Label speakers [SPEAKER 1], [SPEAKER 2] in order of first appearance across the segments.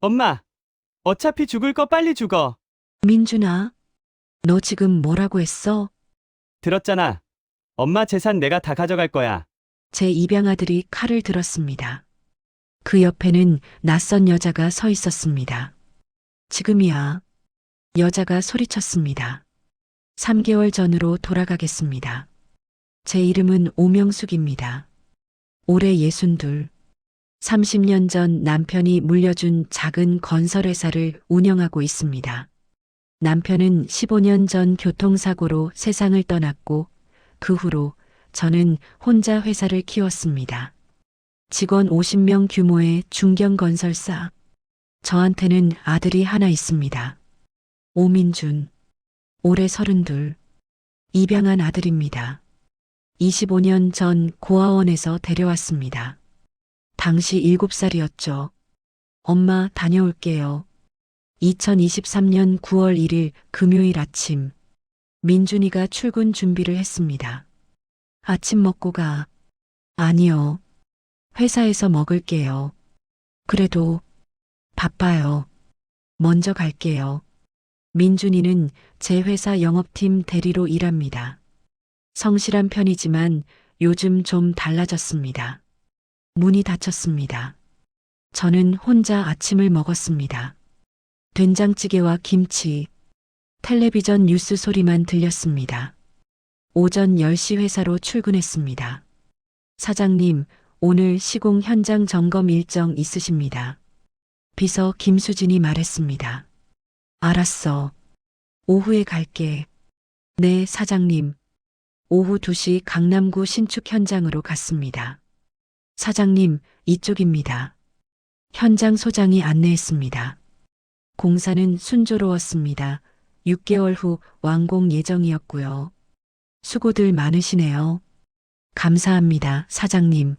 [SPEAKER 1] 엄마, 어차피 죽을 거 빨리 죽어.
[SPEAKER 2] 민준아, 너 지금 뭐라고 했어?
[SPEAKER 1] 들었잖아. 엄마 재산 내가 다 가져갈 거야.
[SPEAKER 2] 제 입양아들이 칼을 들었습니다. 그 옆에는 낯선 여자가 서 있었습니다. 지금이야. 여자가 소리쳤습니다. 3개월 전으로 돌아가겠습니다. 제 이름은 오명숙입니다. 올해 62. 30년 전 남편이 물려준 작은 건설회사를 운영하고 있습니다. 남편은 15년 전 교통사고로 세상을 떠났고 그 후로 저는 혼자 회사를 키웠습니다. 직원 50명 규모의 중견건설사. 저한테는 아들이 하나 있습니다. 오민준. 올해 32. 입양한 아들입니다. 25년 전 고아원에서 데려왔습니다. 당시 7살이었죠. 엄마 다녀올게요. 2023년 9월 1일 금요일 아침. 민준이가 출근 준비를 했습니다. 아침 먹고 가. 아니요. 회사에서 먹을게요. 그래도 바빠요. 먼저 갈게요. 민준이는 제 회사 영업팀 대리로 일합니다. 성실한 편이지만 요즘 좀 달라졌습니다. 문이 닫혔습니다. 저는 혼자 아침을 먹었습니다. 된장찌개와 김치, 텔레비전 뉴스 소리만 들렸습니다. 오전 10시 회사로 출근했습니다. 사장님, 오늘 시공 현장 점검 일정 있으십니다. 비서 김수진이 말했습니다. 알았어. 오후에 갈게. 네, 사장님. 오후 2시 강남구 신축 현장으로 갔습니다. 사장님, 이쪽입니다. 현장 소장이 안내했습니다. 공사는 순조로웠습니다. 6개월 후 완공 예정이었고요. 수고들 많으시네요. 감사합니다, 사장님.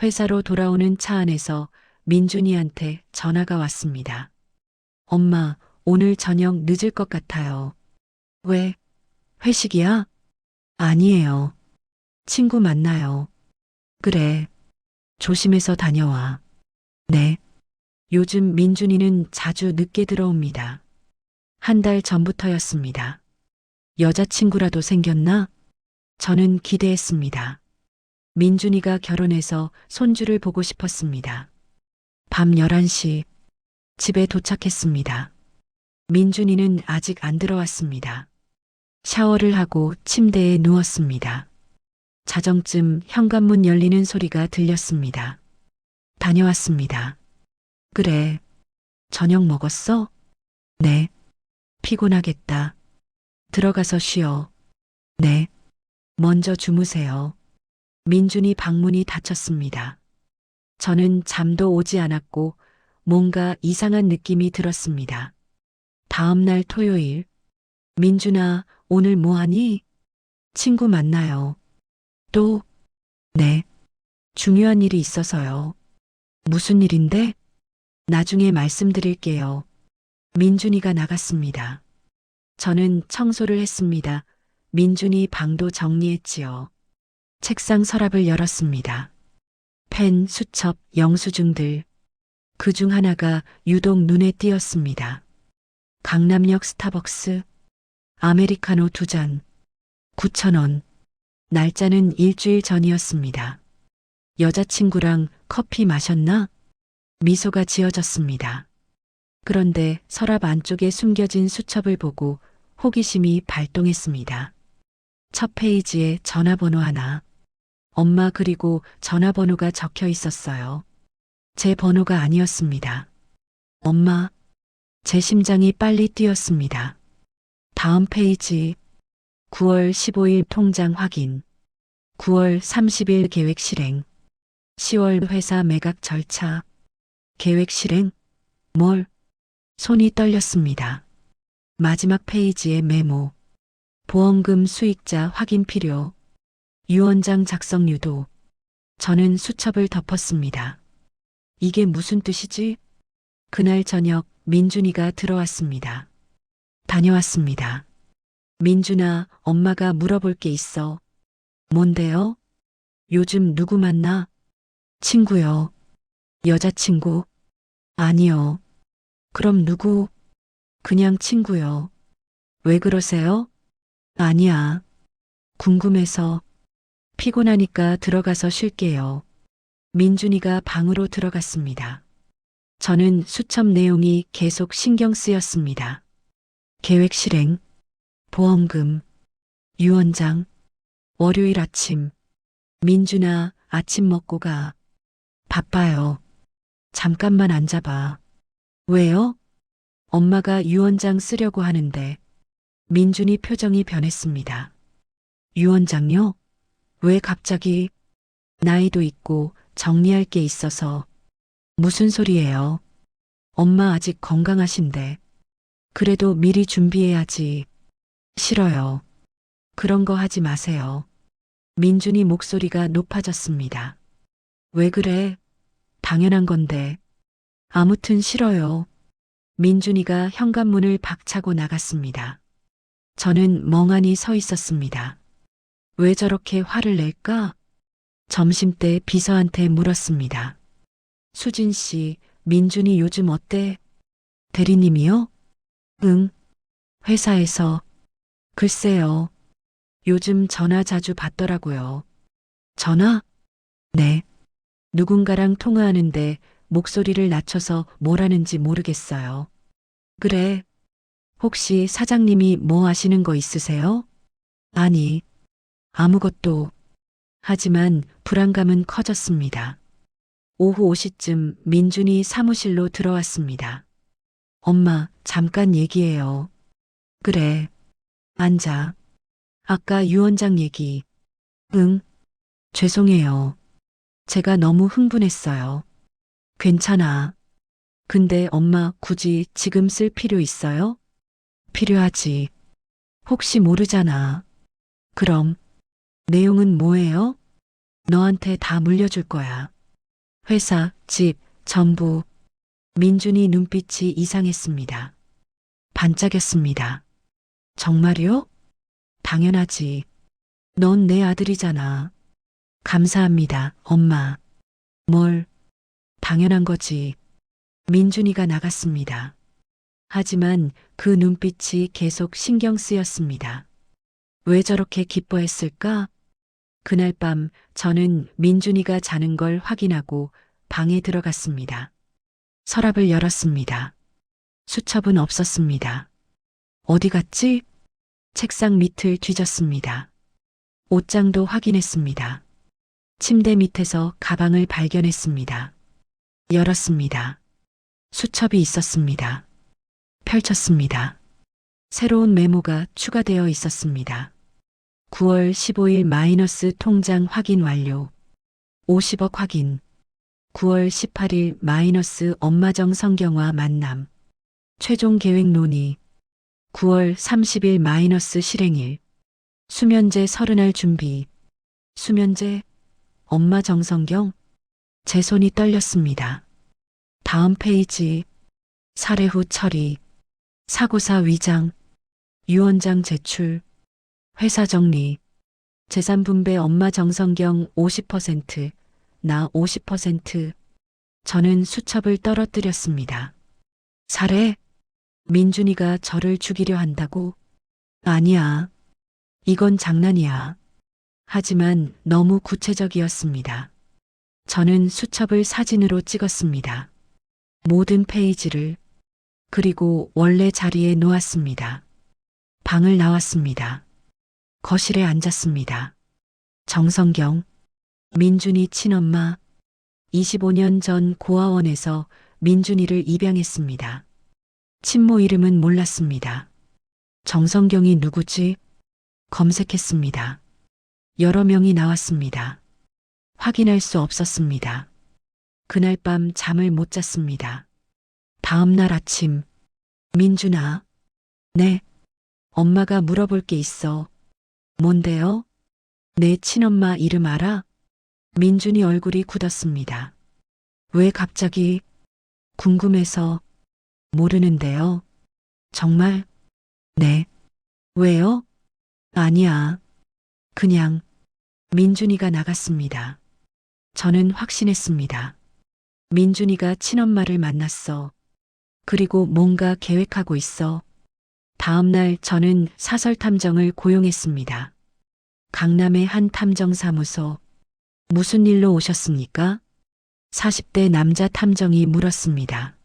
[SPEAKER 2] 회사로 돌아오는 차 안에서 민준이한테 전화가 왔습니다. 엄마, 오늘 저녁 늦을 것 같아요. 왜? 회식이야? 아니에요. 친구 만나요. 그래. 조심해서 다녀와. 네. 요즘 민준이는 자주 늦게 들어옵니다. 한 달 전부터였습니다. 여자친구라도 생겼나? 저는 기대했습니다. 민준이가 결혼해서 손주를 보고 싶었습니다. 밤 11시 집에 도착했습니다. 민준이는 아직 안 들어왔습니다. 샤워를 하고 침대에 누웠습니다. 자정쯤 현관문 열리는 소리가 들렸습니다. 다녀왔습니다. 그래. 저녁 먹었어? 네. 피곤하겠다. 들어가서 쉬어. 네. 먼저 주무세요. 민준이 방문이 닫혔습니다. 저는 잠도 오지 않았고 뭔가 이상한 느낌이 들었습니다. 다음 날 토요일. 민준아, 오늘 뭐 하니? 친구 만나요. 또? 네. 중요한 일이 있어서요. 무슨 일인데? 나중에 말씀드릴게요. 민준이가 나갔습니다. 저는 청소를 했습니다. 민준이 방도 정리했지요. 책상 서랍을 열었습니다. 펜, 수첩, 영수증들. 그 중 하나가 유독 눈에 띄었습니다. 강남역 스타벅스, 아메리카노 2잔, 9,000원. 날짜는 일주일 전이었습니다. 여자친구랑 커피 마셨나? 미소가 지어졌습니다. 그런데 서랍 안쪽에 숨겨진 수첩을 보고 호기심이 발동했습니다. 첫 페이지에 전화번호 하나. 엄마 그리고 전화번호가 적혀 있었어요. 제 번호가 아니었습니다. 엄마, 제 심장이 빨리 뛰었습니다. 다음 페이지. 9월 15일 통장 확인. 9월 30일 계획 실행. 10월 회사 매각 절차. 계획 실행? 뭘? 손이 떨렸습니다. 마지막 페이지에 메모. 보험금 수익자 확인 필요. 유언장 작성 유도. 저는 수첩을 덮었습니다. 이게 무슨 뜻이지? 그날 저녁 민준이가 들어왔습니다. 다녀왔습니다. 민준아, 엄마가 물어볼 게 있어. 뭔데요? 요즘 누구 만나? 친구요. 여자친구? 아니요. 그럼 누구? 그냥 친구요. 왜 그러세요? 아니야. 궁금해서. 피곤하니까 들어가서 쉴게요. 민준이가 방으로 들어갔습니다. 저는 수첩 내용이 계속 신경 쓰였습니다. 계획 실행, 보험금, 유언장, 월요일 아침. 민준아, 아침 먹고 가. 바빠요. 잠깐만 앉아봐. 왜요? 엄마가 유언장 쓰려고 하는데. 민준이 표정이 변했습니다. 유언장요? 왜 갑자기? 나이도 있고 정리할 게 있어서. 무슨 소리예요? 엄마 아직 건강하신데. 그래도 미리 준비해야지. 싫어요. 그런 거 하지 마세요. 민준이 목소리가 높아졌습니다. 왜 그래? 당연한 건데. 아무튼 싫어요. 민준이가 현관문을 박차고 나갔습니다. 저는 멍하니 서 있었습니다. 왜 저렇게 화를 낼까? 점심때 비서한테 물었습니다. 수진 씨, 민준이 요즘 어때? 대리님이요? 응. 회사에서. 글쎄요. 요즘 전화 자주 받더라고요. 전화? 네. 누군가랑 통화하는데 목소리를 낮춰서 뭘 하는지 모르겠어요. 그래. 혹시 사장님이 뭐 아시는 거 있으세요? 아니, 아무것도. 하지만 불안감은 커졌습니다. 오후 5시쯤 민준이 사무실로 들어왔습니다. 엄마, 잠깐 얘기해요. 그래. 앉아. 아까 유언장 얘기. 응. 죄송해요. 제가 너무 흥분했어요. 괜찮아. 근데 엄마 굳이 지금 쓸 필요 있어요? 필요하지. 혹시 모르잖아. 그럼 내용은 뭐예요? 너한테 다 물려줄 거야. 회사, 집, 전부. 민준이 눈빛이 이상했습니다. 반짝였습니다. 정말요? 당연하지. 넌 내 아들이잖아. 감사합니다, 엄마. 뭘, 당연한 거지. 민준이가 나갔습니다. 하지만 그 눈빛이 계속 신경 쓰였습니다. 왜 저렇게 기뻐했을까? 그날 밤 저는 민준이가 자는 걸 확인하고 방에 들어갔습니다. 서랍을 열었습니다. 수첩은 없었습니다. 어디 갔지? 책상 밑을 뒤졌습니다. 옷장도 확인했습니다. 침대 밑에서 가방을 발견했습니다. 열었습니다. 수첩이 있었습니다. 펼쳤습니다. 새로운 메모가 추가되어 있었습니다. 9월 15일 마이너스 통장 확인 완료. 50억 확인. 9월 18일 마이너스 엄마정 성경화 만남. 최종 계획 논의. 9월 30일 마이너스 실행일. 수면제 30알 준비. 수면제? 엄마 정성경? 제 손이 떨렸습니다. 다음 페이지. 살해 후 처리. 사고사 위장. 유언장 제출. 회사 정리. 재산 분배 엄마 정성경 50%, 나 50%. 저는 수첩을 떨어뜨렸습니다. 살해? 민준이가 저를 죽이려 한다고? 아니야. 이건 장난이야. 하지만 너무 구체적이었습니다. 저는 수첩을 사진으로 찍었습니다. 모든 페이지를. 그리고 원래 자리에 놓았습니다. 방을 나왔습니다. 거실에 앉았습니다. 정성경, 민준이 친엄마, 25년 전 고아원에서 민준이를 입양했습니다. 친모 이름은 몰랐습니다. 정성경이 누구지? 검색했습니다. 여러 명이 나왔습니다. 확인할 수 없었습니다. 그날 밤 잠을 못 잤습니다. 다음 날 아침, 민준아. 네. 엄마가 물어볼 게 있어. 뭔데요? 내 친엄마 이름 알아? 민준이 얼굴이 굳었습니다. 왜 갑자기? 궁금해서. 모르는데요. 정말? 네. 왜요? 아니야. 그냥. 민준이가 나갔습니다. 저는 확신했습니다. 민준이가 친엄마를 만났어. 그리고 뭔가 계획하고 있어. 다음 날 저는 사설 탐정을 고용했습니다. 강남의 한 탐정사무소. 무슨 일로 오셨습니까? 40대 남자 탐정이 물었습니다.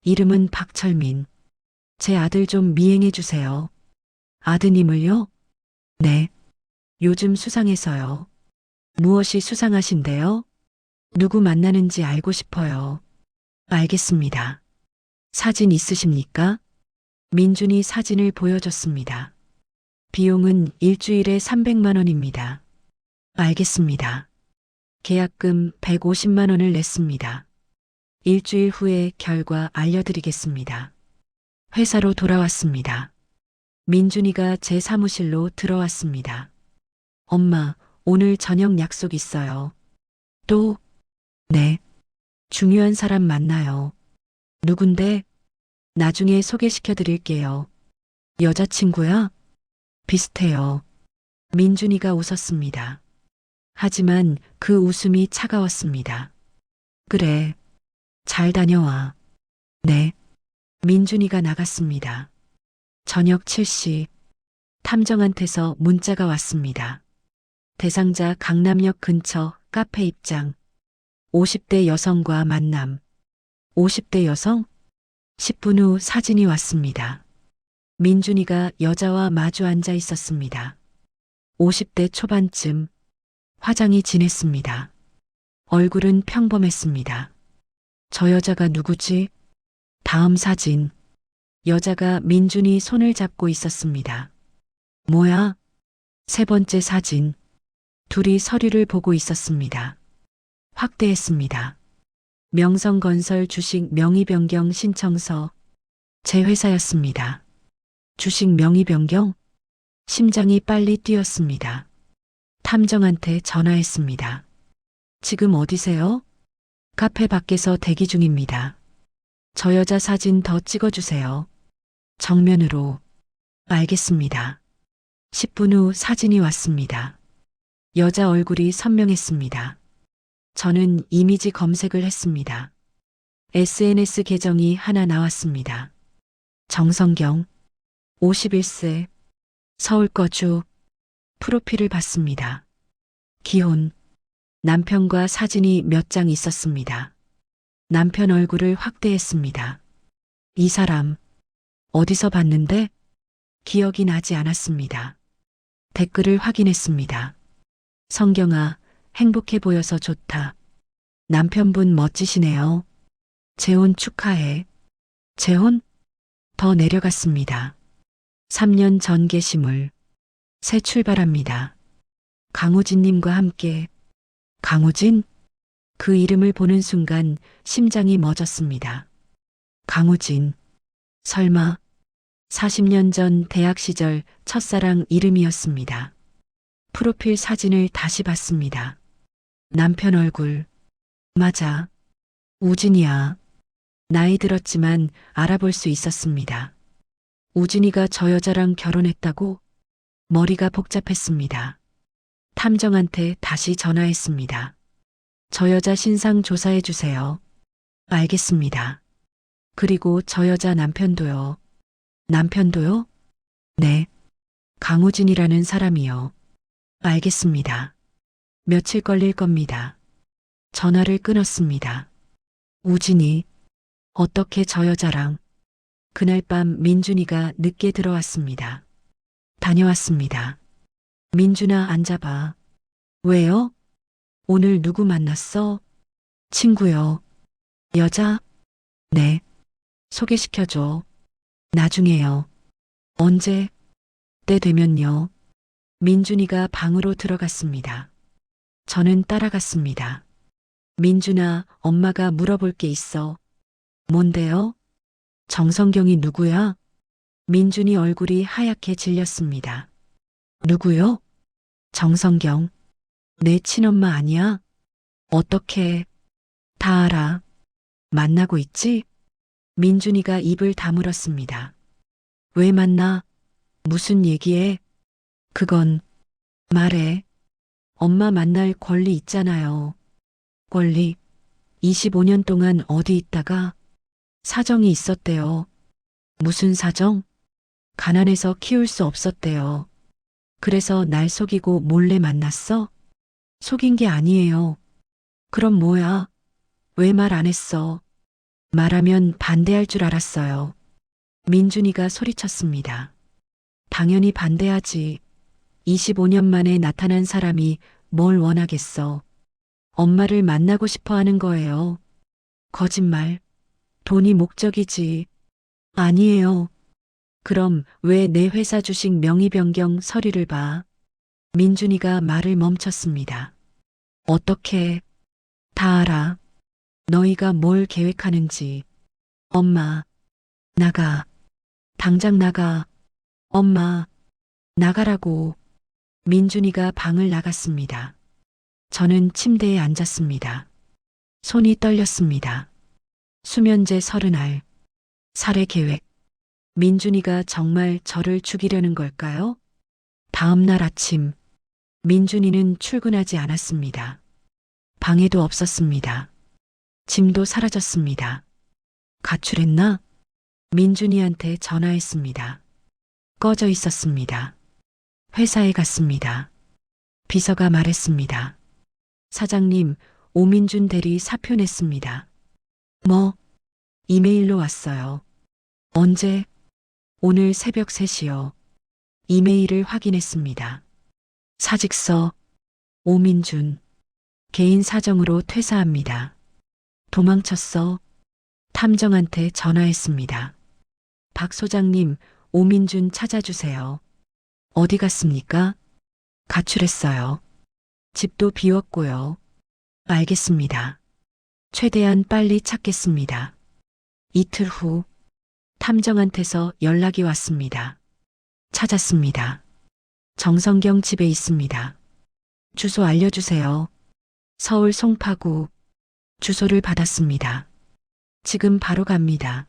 [SPEAKER 2] 이름은 박철민. 제 아들 좀 미행해 주세요. 아드님을요? 네. 요즘 수상해서요. 무엇이 수상하신데요? 누구 만나는지 알고 싶어요. 알겠습니다. 사진 있으십니까? 민준이 사진을 보여줬습니다. 비용은 일주일에 300만 원입니다. 알겠습니다. 계약금 150만 원을 냈습니다. 일주일 후에 결과 알려드리겠습니다. 회사로 돌아왔습니다. 민준이가 제 사무실로 들어왔습니다. 엄마, 오늘 저녁 약속 있어요. 또? 네. 중요한 사람 만나요. 누군데? 나중에 소개시켜 드릴게요. 여자친구야? 비슷해요. 민준이가 웃었습니다. 하지만 그 웃음이 차가웠습니다. 그래. 잘 다녀와. 네. 민준이가 나갔습니다. 저녁 7시. 탐정한테서 문자가 왔습니다. 대상자 강남역 근처 카페 입장. 50대 여성과 만남. 50대 여성? 10분 후 사진이 왔습니다. 민준이가 여자와 마주 앉아 있었습니다. 50대 초반쯤. 화장이 진했습니다. 얼굴은 평범했습니다. 저 여자가 누구지? 다음 사진. 여자가 민준이 손을 잡고 있었습니다. 뭐야? 세 번째 사진. 둘이 서류를 보고 있었습니다. 확대했습니다. 명성건설 주식 명의 변경 신청서. 제 회사였습니다. 주식 명의 변경? 심장이 빨리 뛰었습니다. 탐정한테 전화했습니다. 지금 어디세요? 카페 밖에서 대기 중입니다. 저 여자 사진 더 찍어주세요. 정면으로. 알겠습니다. 10분 후 사진이 왔습니다. 여자 얼굴이 선명했습니다. 저는 이미지 검색을 했습니다. SNS 계정이 하나 나왔습니다. 정성경, 51세, 서울 거주, 프로필을 봤습니다. 기혼, 남편과 사진이 몇 장 있었습니다. 남편 얼굴을 확대했습니다. 이 사람, 어디서 봤는데? 기억이 나지 않았습니다. 댓글을 확인했습니다. 성경아, 행복해 보여서 좋다. 남편분 멋지시네요. 재혼 축하해. 재혼? 더 내려갔습니다. 3년 전 게시물. 새 출발합니다. 강우진님과 함께. 강우진? 그 이름을 보는 순간 심장이 멎었습니다. 강우진. 설마 40년 전 대학 시절 첫사랑 이름이었습니다. 프로필 사진을 다시 봤습니다. 남편 얼굴. 맞아. 우진이야. 나이 들었지만 알아볼 수 있었습니다. 우진이가 저 여자랑 결혼했다고? 머리가 복잡했습니다. 탐정한테 다시 전화했습니다. 저 여자 신상 조사해 주세요. 알겠습니다. 그리고 저 여자 남편도요. 남편도요? 네. 강우진이라는 사람이요. 알겠습니다. 며칠 걸릴 겁니다. 전화를 끊었습니다. 우진이, 어떻게 저 여자랑? 그날 밤 민준이가 늦게 들어왔습니다. 다녀왔습니다. 민준아, 앉아봐. 왜요? 오늘 누구 만났어? 친구요. 여자? 네. 소개시켜줘. 나중에요. 언제? 때 되면요. 민준이가 방으로 들어갔습니다. 저는 따라갔습니다. 민준아, 엄마가 물어볼 게 있어. 뭔데요? 정성경이 누구야? 민준이 얼굴이 하얗게 질렸습니다. 누구요? 정성경. 내 친엄마 아니야? 어떻게? 다 알아. 만나고 있지? 민준이가 입을 다물었습니다. 왜 만나? 무슨 얘기해? 그건 말해. 엄마 만날 권리 있잖아요. 권리. 25년 동안 어디 있다가 사정이 있었대요. 무슨 사정? 가난해서 키울 수 없었대요. 그래서 날 속이고 몰래 만났어? 속인 게 아니에요. 그럼 뭐야? 왜 말 안 했어? 말하면 반대할 줄 알았어요. 민준이가 소리쳤습니다. 당연히 반대하지. 25년 만에 나타난 사람이 뭘 원하겠어. 엄마를 만나고 싶어 하는 거예요. 거짓말. 돈이 목적이지. 아니에요. 그럼 왜 내 회사 주식 명의 변경 서류를 봐? 민준이가 말을 멈췄습니다. 어떻게? 다 알아. 너희가 뭘 계획하는지. 엄마, 나가. 당장 나가. 엄마, 나가라고. 민준이가 방을 나갔습니다. 저는 침대에 앉았습니다. 손이 떨렸습니다. 수면제 30알. 살해 계획. 민준이가 정말 저를 죽이려는 걸까요? 다음 날 아침, 민준이는 출근하지 않았습니다. 방에도 없었습니다. 짐도 사라졌습니다. 가출했나? 민준이한테 전화했습니다. 꺼져 있었습니다. 회사에 갔습니다. 비서가 말했습니다. 사장님, 오민준 대리 사표 냈습니다. 뭐? 이메일로 왔어요. 언제? 오늘 새벽 3시요. 이메일을 확인했습니다. 사직서, 오민준. 개인 사정으로 퇴사합니다. 도망쳤어. 탐정한테 전화했습니다. 박 소장님, 오민준 찾아주세요. 어디 갔습니까? 가출했어요. 집도 비웠고요. 알겠습니다. 최대한 빨리 찾겠습니다. 이틀 후, 탐정한테서 연락이 왔습니다. 찾았습니다. 정성경 집에 있습니다. 주소 알려주세요. 서울 송파구. 주소를 받았습니다. 지금 바로 갑니다.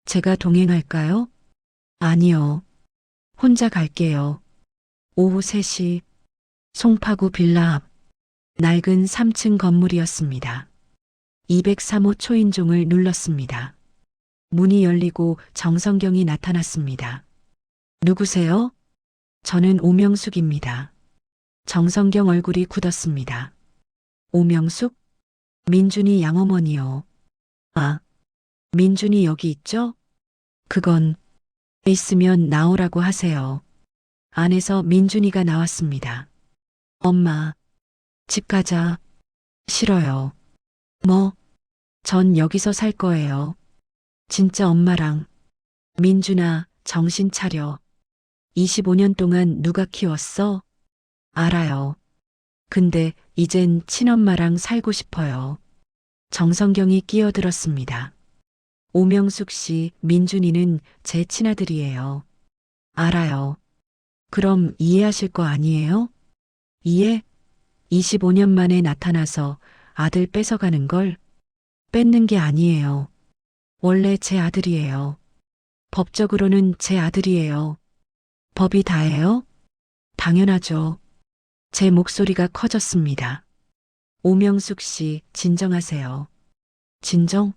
[SPEAKER 2] 제가 동행할까요? 아니요. 혼자 갈게요. 오후 3시. 송파구 빌라 앞. 낡은 3층 건물이었습니다. 203호 초인종을 눌렀습니다. 문이 열리고 정성경이 나타났습니다. 누구세요? 저는 오명숙입니다. 정성경 얼굴이 굳었습니다. 오명숙? 민준이 양어머니요. 아, 민준이 여기 있죠? 그건 있으면 나오라고 하세요. 안에서 민준이가 나왔습니다. 엄마, 집 가자. 싫어요. 뭐? 전 여기서 살 거예요. 진짜 엄마랑. 민준아, 정신 차려. 25년 동안 누가 키웠어? 알아요. 근데 이젠 친엄마랑 살고 싶어요. 정성경이 끼어들었습니다. 오명숙 씨, 민준이는 제 친아들이에요. 알아요. 그럼 이해하실 거 아니에요? 이해? 25년 만에 나타나서 아들 뺏어가는 걸 뺏는 게 아니에요. 원래 제 아들이에요. 법적으로는 제 아들이에요. 법이 다예요? 당연하죠. 제 목소리가 커졌습니다. 오명숙 씨, 진정하세요. 진정?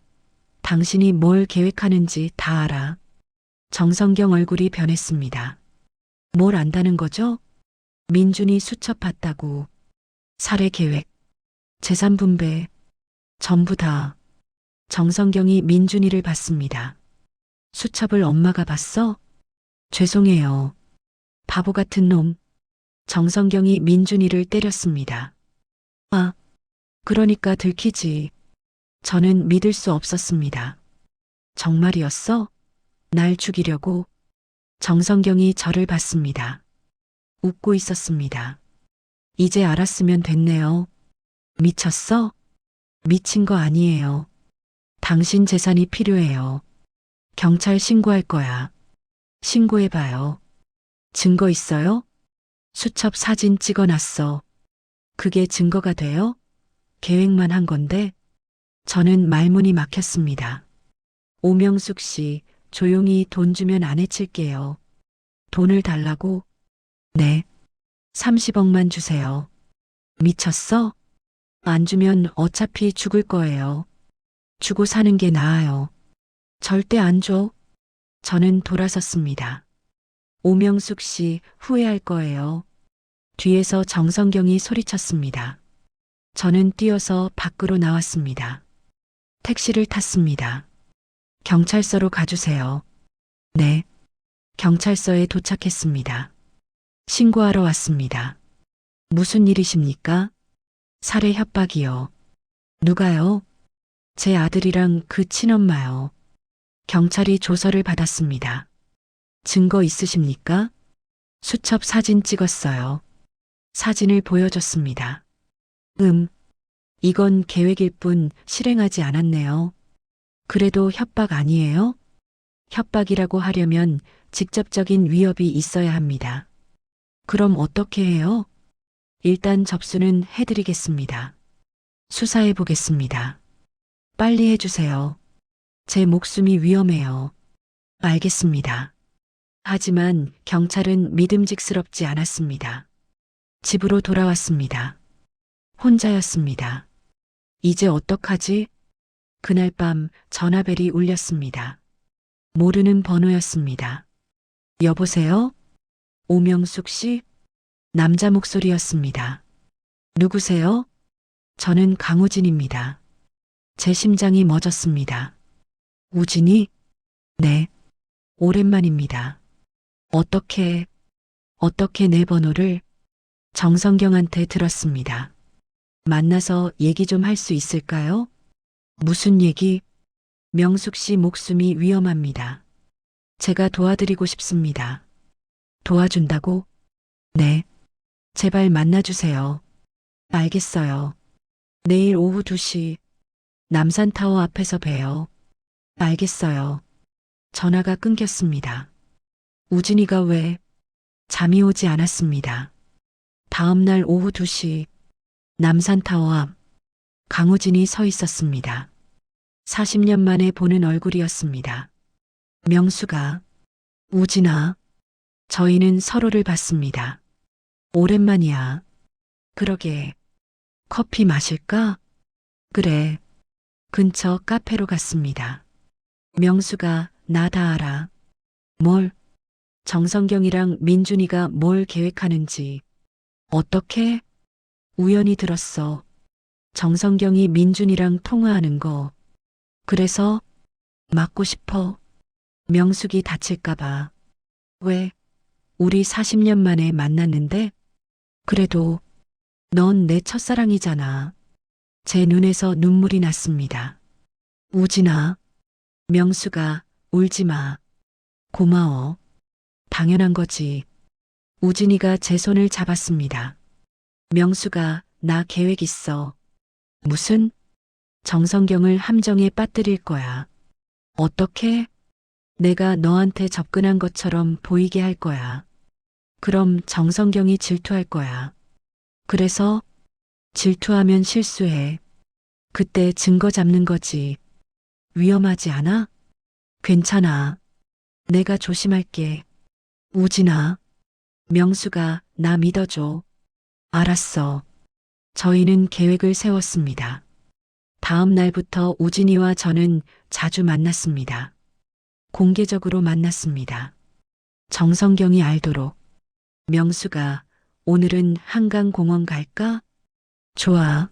[SPEAKER 2] 당신이 뭘 계획하는지 다 알아. 정성경 얼굴이 변했습니다. 뭘 안다는 거죠? 민준이 수첩 봤다고. 살해 계획, 재산 분배, 전부 다. 정성경이 민준이를 봤습니다. 수첩을 엄마가 봤어? 죄송해요. 바보 같은 놈. 정성경이 민준이를 때렸습니다. 아, 그러니까 들키지. 저는 믿을 수 없었습니다. 정말이었어? 날 죽이려고? 정성경이 저를 봤습니다. 웃고 있었습니다. 이제 알았으면 됐네요. 미쳤어? 미친 거 아니에요. 당신 재산이 필요해요. 경찰 신고할 거야. 신고해봐요. 증거 있어요? 수첩 사진 찍어놨어. 그게 증거가 돼요? 계획만 한 건데. 저는 말문이 막혔습니다. 오명숙 씨, 조용히 돈 주면 안 해칠게요. 돈을 달라고? 네. 30억만 주세요. 미쳤어? 안 주면 어차피 죽을 거예요. 주고 사는 게 나아요. 절대 안 줘. 저는 돌아섰습니다. 오명숙 씨 후회할 거예요. 뒤에서 정성경이 소리쳤습니다. 저는 뛰어서 밖으로 나왔습니다. 택시를 탔습니다. 경찰서로 가주세요. 네. 경찰서에 도착했습니다. 신고하러 왔습니다. 무슨 일이십니까? 살해 협박이요. 누가요? 제 아들이랑 그 친엄마요. 경찰이 조서를 받았습니다. 증거 있으십니까? 수첩 사진 찍었어요. 사진을 보여줬습니다. 이건 계획일 뿐 실행하지 않았네요. 그래도 협박 아니에요? 협박이라고 하려면 직접적인 위협이 있어야 합니다. 그럼 어떻게 해요? 일단 접수는 해드리겠습니다. 수사해 보겠습니다. 빨리 해주세요. 제 목숨이 위험해요. 알겠습니다. 하지만 경찰은 믿음직스럽지 않았습니다. 집으로 돌아왔습니다. 혼자였습니다. 이제 어떡하지? 그날 밤 전화벨이 울렸습니다. 모르는 번호였습니다. 여보세요? 오명숙 씨? 남자 목소리였습니다. 누구세요? 저는 강우진입니다. 제 심장이 멎었습니다. 우진이? 네. 오랜만입니다. 어떻게 내 번호를 정성경한테 들었습니다. 만나서 얘기 좀 할 수 있을까요? 무슨 얘기? 명숙 씨 목숨이 위험합니다. 제가 도와드리고 싶습니다. 도와준다고? 네. 제발 만나주세요. 알겠어요. 내일 오후 2시 남산타워 앞에서 봬요. 알겠어요. 전화가 끊겼습니다. 우진이가 왜 잠이 오지 않았습니다. 다음 날 오후 2시 남산타워 앞 강우진이 서 있었습니다. 40년 만에 보는 얼굴이었습니다. 명수가 우진아. 저희는 서로를 봤습니다. 오랜만이야. 그러게. 커피 마실까? 그래. 근처 카페로 갔습니다. 명수가 나 다 알아. 뭘? 정성경이랑 민준이가 뭘 계획하는지. 어떻게? 우연히 들었어. 정성경이 민준이랑 통화하는 거. 그래서 막고 싶어. 명숙이 다칠까봐. 왜? 우리 40년 만에 만났는데? 그래도 넌 내 첫사랑이잖아. 제 눈에서 눈물이 났습니다. 우진아. 명수가 울지 마. 고마워. 당연한 거지. 우진이가 제 손을 잡았습니다. 명수가 나 계획 있어. 무슨? 정성경을 함정에 빠뜨릴 거야. 어떻게? 내가 너한테 접근한 것처럼 보이게 할 거야. 그럼 정성경이 질투할 거야. 그래서 질투하면 실수해. 그때 증거 잡는 거지. 위험하지 않아? 괜찮아. 내가 조심할게. 우진아. 명수가 나 믿어줘. 알았어. 저희는 계획을 세웠습니다. 다음 날부터 우진이와 저는 자주 만났습니다. 공개적으로 만났습니다. 정성경이 알도록. 명수가 오늘은 한강공원 갈까? 좋아.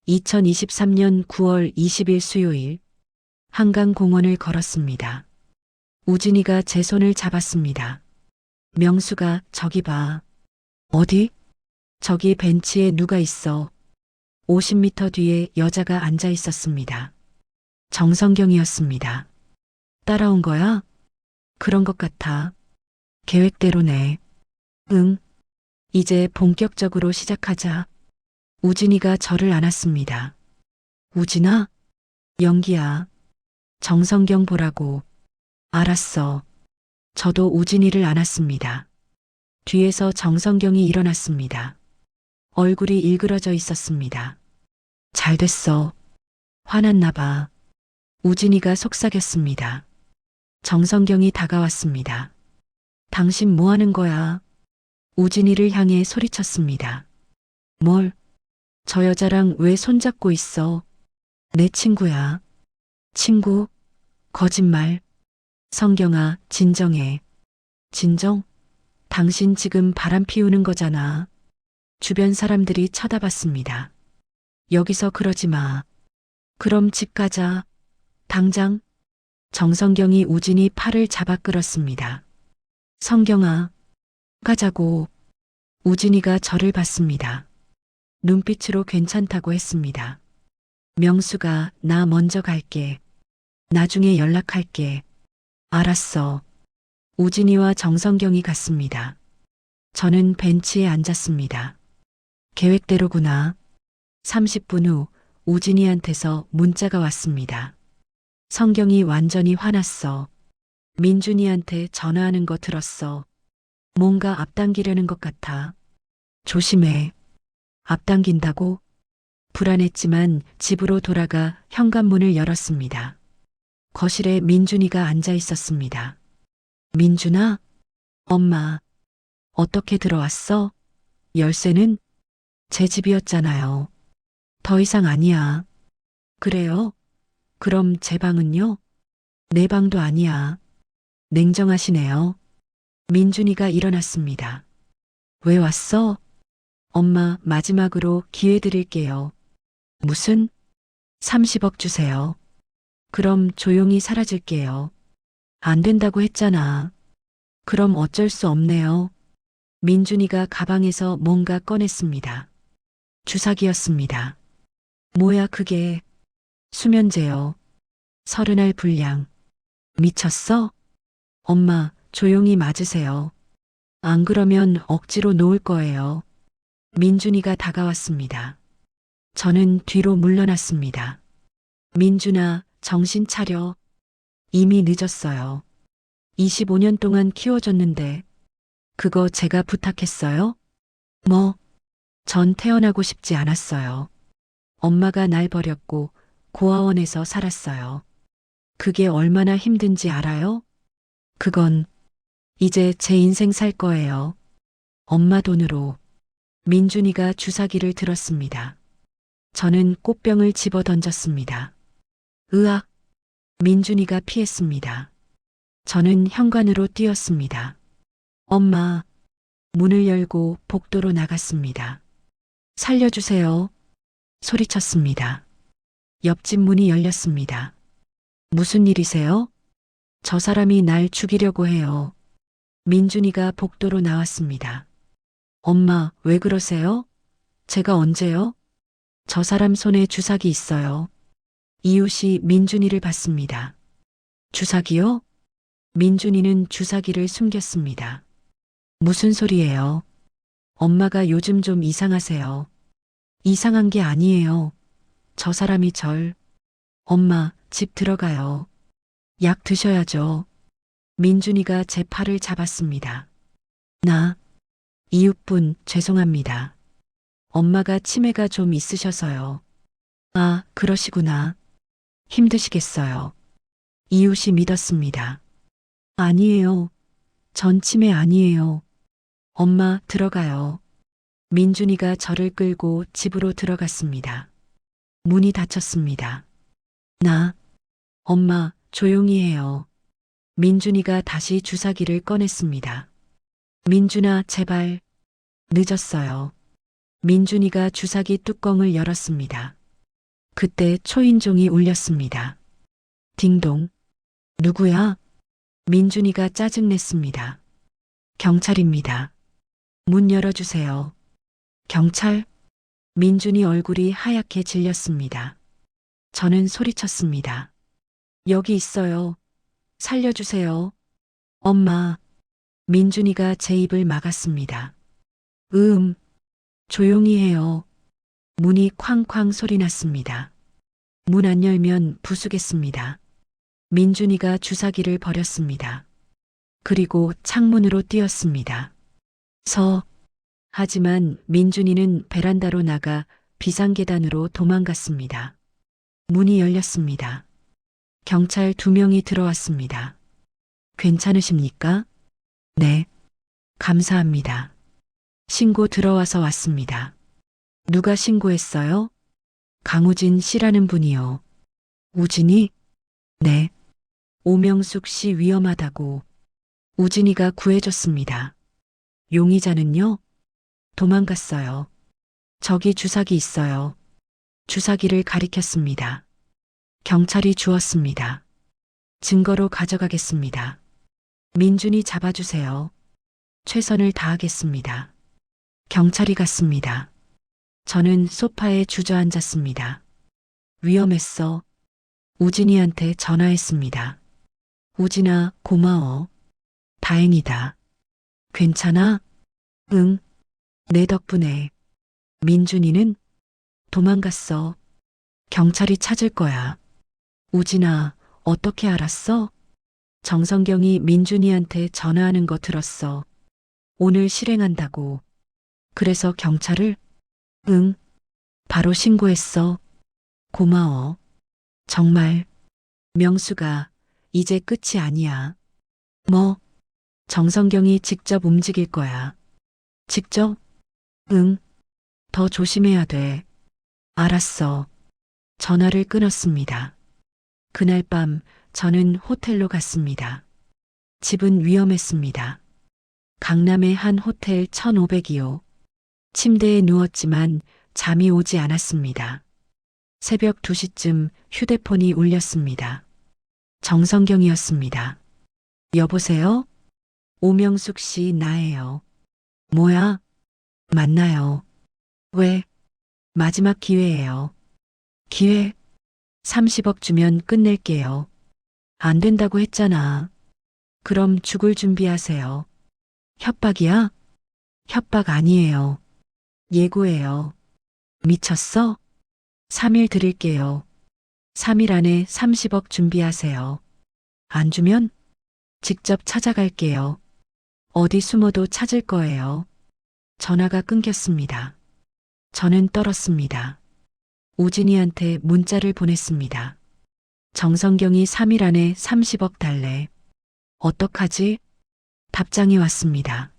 [SPEAKER 2] 2023년 9월 20일 수요일 한강공원을 걸었습니다. 우진이가 제 손을 잡았습니다. 명수가 저기 봐. 어디? 저기 벤치에 누가 있어. 50m 뒤에 여자가 앉아 있었습니다. 정성경이었습니다. 따라온 거야? 그런 것 같아. 계획대로네. 응. 이제 본격적으로 시작하자. 우진이가 저를 안았습니다. 우진아? 연기야. 정성경 보라고. 알았어. 저도 우진이를 안았습니다. 뒤에서 정성경이 일어났습니다. 얼굴이 일그러져 있었습니다. 잘 됐어. 화났나 봐. 우진이가 속삭였습니다. 정성경이 다가왔습니다. 당신 뭐 하는 거야? 우진이를 향해 소리쳤습니다. 뭘? 저 여자랑 왜 손잡고 있어? 내 친구야. 친구? 거짓말. 성경아, 진정해. 진정? 당신 지금 바람 피우는 거잖아. 주변 사람들이 쳐다봤습니다. 여기서 그러지 마. 그럼 집 가자. 당장. 정성경이 우진이 팔을 잡아 끌었습니다. 성경아, 가자고. 우진이가 저를 봤습니다. 눈빛으로 괜찮다고 했습니다. 명수가 나 먼저 갈게. 나중에 연락할게. 알았어. 우진이와 정성경이 갔습니다. 저는 벤치에 앉았습니다. 계획대로구나. 30분 후 우진이한테서 문자가 왔습니다. 성경이 완전히 화났어. 민준이한테 전화하는 거 들었어. 뭔가 앞당기려는 것 같아. 조심해. 앞당긴다고? 불안했지만 집으로 돌아가 현관문을 열었습니다. 거실에 민준이가 앉아 있었습니다. 민준아? 엄마. 어떻게 들어왔어? 열쇠는? 제 집이었잖아요. 더 이상 아니야. 그래요? 그럼 제 방은요? 내 방도 아니야. 냉정하시네요. 민준이가 일어났습니다. 왜 왔어? 엄마, 마지막으로 기회 드릴게요. 무슨? 30억 주세요. 그럼 조용히 사라질게요. 안 된다고 했잖아. 그럼 어쩔 수 없네요. 민준이가 가방에서 뭔가 꺼냈습니다. 주사기였습니다. 뭐야 그게? 수면제요. 30알 분량. 미쳤어? 엄마, 조용히 맞으세요. 안 그러면 억지로 놓을 거예요. 민준이가 다가왔습니다. 저는 뒤로 물러났습니다. 민준아, 정신 차려. 이미 늦었어요. 25년 동안 키워줬는데, 그거 제가 부탁했어요? 뭐? 전 태어나고 싶지 않았어요. 엄마가 날 버렸고 고아원에서 살았어요. 그게 얼마나 힘든지 알아요? 그건 이제 제 인생 살 거예요. 엄마 돈으로. 민준이가 주사기를 들었습니다. 저는 꽃병을 집어 던졌습니다. 으악! 민준이가 피했습니다. 저는 현관으로 뛰었습니다. 엄마! 문을 열고 복도로 나갔습니다. 살려주세요. 소리쳤습니다. 옆집 문이 열렸습니다. 무슨 일이세요? 저 사람이 날 죽이려고 해요. 민준이가 복도로 나왔습니다. 엄마, 왜 그러세요? 제가 언제요? 저 사람 손에 주사기 있어요. 이웃이 민준이를 봤습니다. 주사기요? 민준이는 주사기를 숨겼습니다. 무슨 소리예요? 엄마가 요즘 좀 이상하세요. 이상한 게 아니에요. 저 사람이 엄마, 집 들어가요. 약 드셔야죠. 민준이가 제 팔을 잡았습니다. 이웃분, 죄송합니다. 엄마가 치매가 좀 있으셔서요. 아, 그러시구나. 힘드시겠어요. 이웃이 믿었습니다. 아니에요. 전 치매 아니에요. 엄마, 들어가요. 민준이가 저를 끌고 집으로 들어갔습니다. 문이 닫혔습니다. 엄마, 조용히 해요. 민준이가 다시 주사기를 꺼냈습니다. 민준아, 제발. 늦었어요. 민준이가 주사기 뚜껑을 열었습니다. 그때 초인종이 울렸습니다. 딩동. 누구야? 민준이가 짜증냈습니다. 경찰입니다. 문 열어주세요. 경찰? 민준이 얼굴이 하얗게 질렸습니다. 저는 소리쳤습니다. 여기 있어요. 살려주세요. 엄마. 민준이가 제 입을 막았습니다. 조용히 해요. 문이 쾅쾅 소리났습니다. 문 안 열면 부수겠습니다. 민준이가 주사기를 버렸습니다. 그리고 창문으로 뛰었습니다. 하지만 민준이는 베란다로 나가 비상계단으로 도망갔습니다. 문이 열렸습니다. 경찰 2명이 들어왔습니다. 괜찮으십니까? 네. 감사합니다. 신고 들어와서 왔습니다. 누가 신고했어요? 강우진 씨라는 분이요. 우진이? 네. 오명숙 씨 위험하다고 우진이가 구해줬습니다. 용의자는요? 도망갔어요. 저기 주사기 있어요. 주사기를 가리켰습니다. 경찰이 주었습니다. 증거로 가져가겠습니다. 민준이 잡아주세요. 최선을 다하겠습니다. 경찰이 갔습니다. 저는 소파에 주저앉았습니다. 위험했어. 우진이한테 전화했습니다. 우진아, 고마워. 다행이다. 괜찮아? 응. 내 덕분에. 민준이는 도망갔어. 경찰이 찾을 거야. 우진아, 어떻게 알았어? 정성경이 민준이한테 전화하는 거 들었어. 오늘 실행한다고. 그래서 경찰을? 응. 바로 신고했어. 고마워. 정말. 명수가 이제 끝이 아니야. 뭐? 정성경이 직접 움직일 거야. 직접? 응. 더 조심해야 돼. 알았어. 전화를 끊었습니다. 그날 밤 저는 호텔로 갔습니다. 집은 위험했습니다. 강남의 한 호텔 1500이요. 침대에 누웠지만 잠이 오지 않았습니다. 새벽 2시쯤 휴대폰이 울렸습니다. 정성경이었습니다. 여보세요? 오명숙 씨 나예요. 뭐야? 만나요. 왜? 마지막 기회예요. 기회? 30억 주면 끝낼게요. 안 된다고 했잖아. 그럼 죽을 준비하세요. 협박이야? 협박 아니에요. 예고예요. 미쳤어? 3일 드릴게요. 3일 안에 30억 준비하세요. 안 주면 직접 찾아갈게요. 어디 숨어도 찾을 거예요. 전화가 끊겼습니다. 저는 떨었습니다. 우진이한테 문자를 보냈습니다. 정성경이 3일 안에 30억 달래. 어떡하지? 답장이 왔습니다.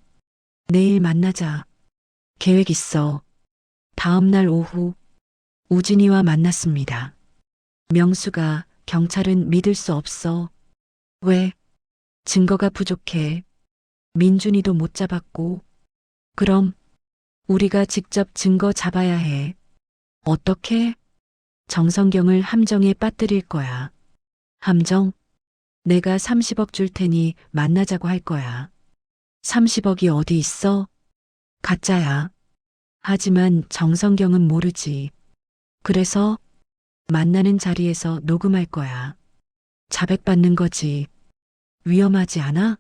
[SPEAKER 2] 내일 만나자. 계획 있어. 다음 날 오후 우진이와 만났습니다. 명수가 경찰은 믿을 수 없어. 왜? 증거가 부족해. 민준이도 못 잡았고. 그럼 우리가 직접 증거 잡아야 해. 어떻게? 정성경을 함정에 빠뜨릴 거야. 함정? 내가 30억 줄 테니 만나자고 할 거야. 30억이 어디 있어? 가짜야. 하지만 정성경은 모르지. 그래서 만나는 자리에서 녹음할 거야. 자백받는 거지. 위험하지 않아?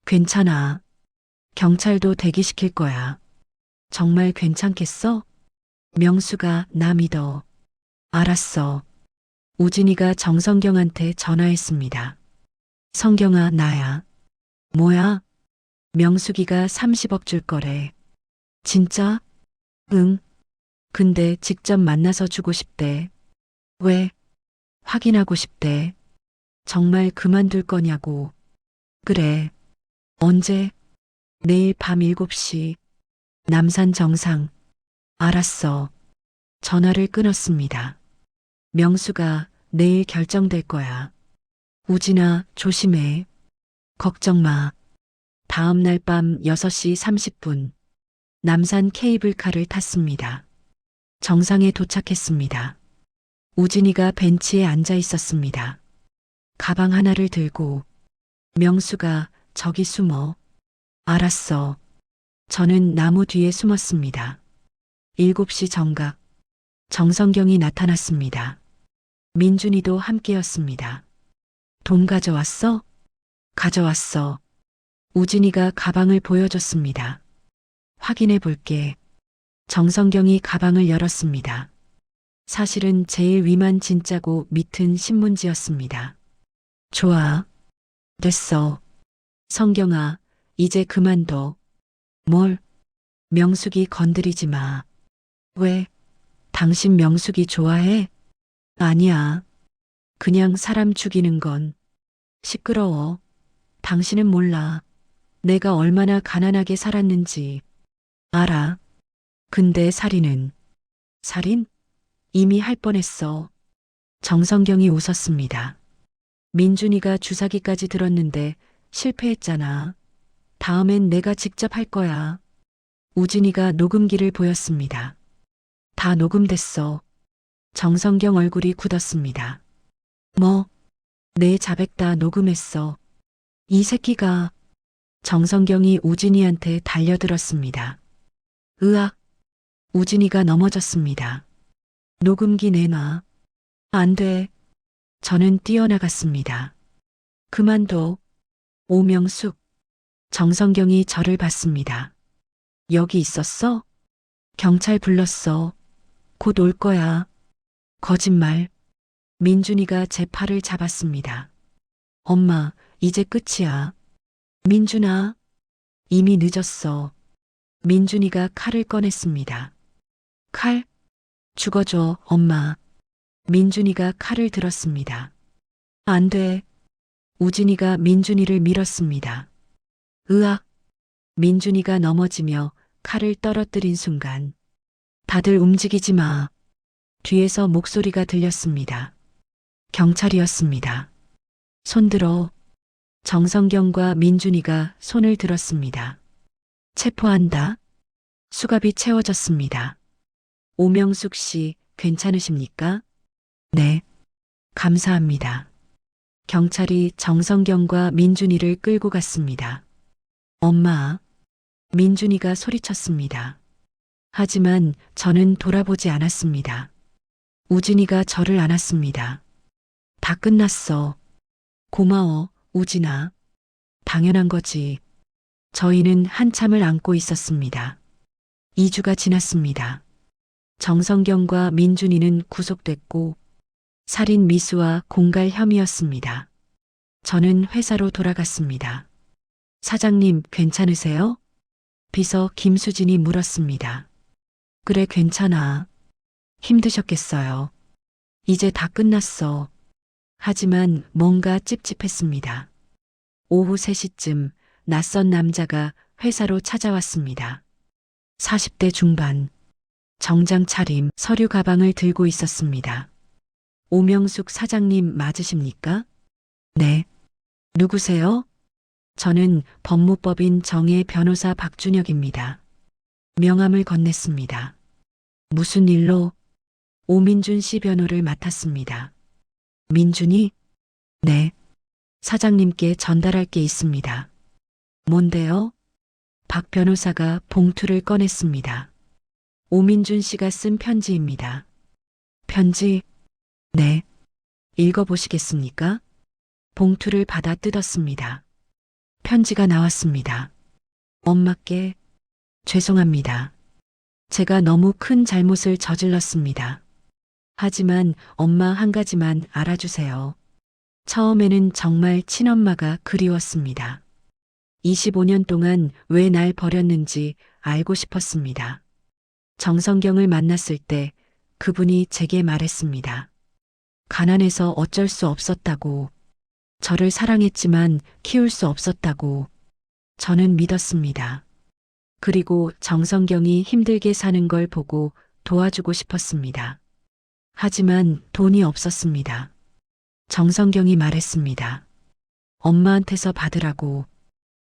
[SPEAKER 2] 괜찮아. 경찰도 대기시킬 거야. 정말 괜찮겠어? 명수가 나 믿어. 알았어. 우진이가 정성경한테 전화했습니다. 성경아, 나야. 뭐야? 명숙이가 30억 줄 거래. 진짜? 응. 근데 직접 만나서 주고 싶대. 왜? 확인하고 싶대. 정말 그만둘 거냐고. 그래. 언제? 내일 밤 7시. 남산 정상. 알았어. 전화를 끊었습니다. 명수가 내일 결정될 거야. 우진아, 조심해. 걱정 마. 다음 날 밤 6시 30분. 남산 케이블카를 탔습니다. 정상에 도착했습니다. 우진이가 벤치에 앉아 있었습니다. 가방 하나를 들고. 명수가 저기 숨어. 알았어. 저는 나무 뒤에 숨었습니다. 7시 정각. 정성경이 나타났습니다. 민준이도 함께였습니다. 돈 가져왔어? 가져왔어. 우진이가 가방을 보여줬습니다. 확인해 볼게. 정성경이 가방을 열었습니다. 사실은 제일 위만 진짜고 밑은 신문지였습니다. 좋아. 됐어. 성경아, 이제 그만둬. 뭘? 명숙이 건드리지 마. 왜? 당신 명숙이 좋아해? 아니야. 그냥 사람 죽이는 건. 시끄러워. 당신은 몰라. 내가 얼마나 가난하게 살았는지. 알아. 근데 살인은. 살인? 이미 할 뻔했어. 정성경이 웃었습니다. 민준이가 주사기까지 들었는데 실패했잖아. 다음엔 내가 직접 할 거야. 우진이가 녹음기를 보였습니다. 다 녹음됐어. 정성경 얼굴이 굳었습니다. 뭐? 내 자백 다 녹음했어. 이 새끼가. 정성경이 우진이한테 달려들었습니다. 으악. 우진이가 넘어졌습니다. 녹음기 내놔. 안 돼. 저는 뛰어나갔습니다. 그만둬. 오명숙. 정성경이 저를 봤습니다. 여기 있었어? 경찰 불렀어. 곧 올 거야. 거짓말. 민준이가 제 팔을 잡았습니다. 엄마, 이제 끝이야. 민준아. 이미 늦었어. 민준이가 칼을 꺼냈습니다. 칼? 죽어줘, 엄마. 민준이가 칼을 들었습니다. 안 돼. 우진이가 민준이를 밀었습니다. 으악. 민준이가 넘어지며 칼을 떨어뜨린 순간 다들 움직이지 마. 뒤에서 목소리가 들렸습니다. 경찰이었습니다. 손들어. 정성경과 민준이가 손을 들었습니다. 체포한다. 수갑이 채워졌습니다. 오명숙 씨, 괜찮으십니까? 네. 감사합니다. 경찰이 정성경과 민준이를 끌고 갔습니다. 엄마. 민준이가 소리쳤습니다. 하지만 저는 돌아보지 않았습니다. 우진이가 저를 안았습니다. 다 끝났어. 고마워, 우진아. 당연한 거지. 저희는 한참을 안고 있었습니다. 2주가 지났습니다. 정성경과 민준이는 구속됐고 살인 미수와 공갈 혐의였습니다. 저는 회사로 돌아갔습니다. 사장님, 괜찮으세요? 비서 김수진이 물었습니다. 그래, 괜찮아. 힘드셨겠어요. 이제 다 끝났어. 하지만 뭔가 찝찝했습니다. 오후 3시쯤 낯선 남자가 회사로 찾아왔습니다. 40대 중반, 정장 차림, 서류 가방을 들고 있었습니다. 오명숙 사장님 맞으십니까? 네. 누구세요? 저는 법무법인 정의 변호사 박준혁입니다. 명함을 건넸습니다. 무슨 일로? 오민준 씨 변호를 맡았습니다. 민준이? 네. 사장님께 전달할 게 있습니다. 뭔데요? 박 변호사가 봉투를 꺼냈습니다. 오민준 씨가 쓴 편지입니다. 편지? 네. 읽어보시겠습니까? 봉투를 받아 뜯었습니다. 편지가 나왔습니다. 엄마께 죄송합니다. 제가 너무 큰 잘못을 저질렀습니다. 하지만 엄마 한 가지만 알아주세요. 처음에는 정말 친엄마가 그리웠습니다. 25년 동안 왜 날 버렸는지 알고 싶었습니다. 정성경을 만났을 때 그분이 제게 말했습니다. 가난해서 어쩔 수 없었다고. 저를 사랑했지만 키울 수 없었다고. 저는 믿었습니다. 그리고 정성경이 힘들게 사는 걸 보고 도와주고 싶었습니다. 하지만 돈이 없었습니다. 정성경이 말했습니다. 엄마한테서 받으라고.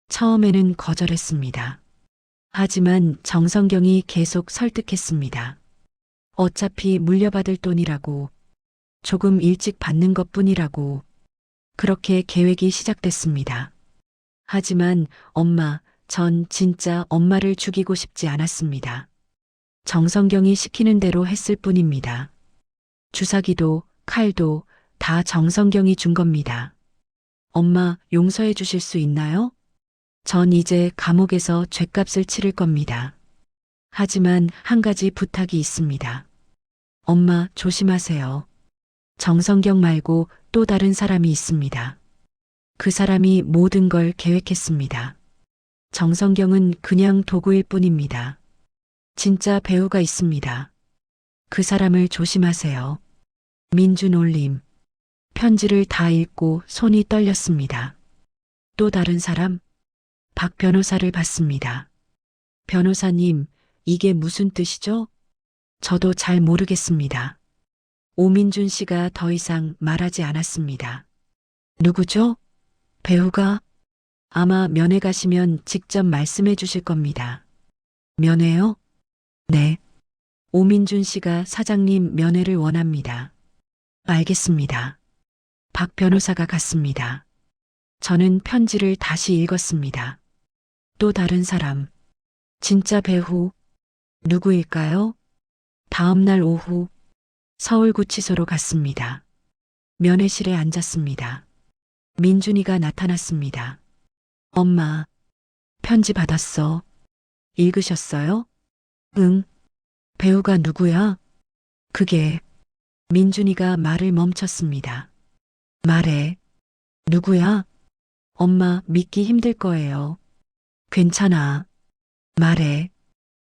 [SPEAKER 2] 처음에는 거절했습니다. 하지만 정성경이 계속 설득했습니다. 어차피 물려받을 돈이라고. 조금 일찍 받는 것뿐이라고. 그렇게 계획이 시작됐습니다. 하지만 엄마, 전 진짜 엄마를 죽이고 싶지 않았습니다. 정성경이 시키는 대로 했을 뿐입니다. 주사기도 칼도 다 정성경이 준 겁니다. 엄마, 용서해 주실 수 있나요? 전 이제 감옥에서 죗값을 치를 겁니다. 하지만 한 가지 부탁이 있습니다. 엄마, 조심하세요. 정성경 말고 또 다른 사람이 있습니다. 그 사람이 모든 걸 계획했습니다. 정성경은 그냥 도구일 뿐입니다. 진짜 배우가 있습니다. 그 사람을 조심하세요. 민준 올림. 편지를 다 읽고 손이 떨렸습니다. 또 다른 사람? 박 변호사를 봤습니다. 변호사님, 이게 무슨 뜻이죠? 저도 잘 모르겠습니다. 오민준 씨가 더 이상 말하지 않았습니다. 누구죠? 배우가? 아마 면회 가시면 직접 말씀해 주실 겁니다. 면회요? 네. 오민준 씨가 사장님 면회를 원합니다. 알겠습니다. 박 변호사가 갔습니다. 저는 편지를 다시 읽었습니다. 또 다른 사람. 진짜 배우. 누구일까요? 다음 날 오후 서울구치소로 갔습니다. 면회실에 앉았습니다. 민준이가 나타났습니다. 엄마, 편지 받았어. 읽으셨어요? 응. 배우가 누구야? 그게. 민준이가 말을 멈췄습니다. 말해. 누구야? 엄마 믿기 힘들 거예요. 괜찮아. 말해.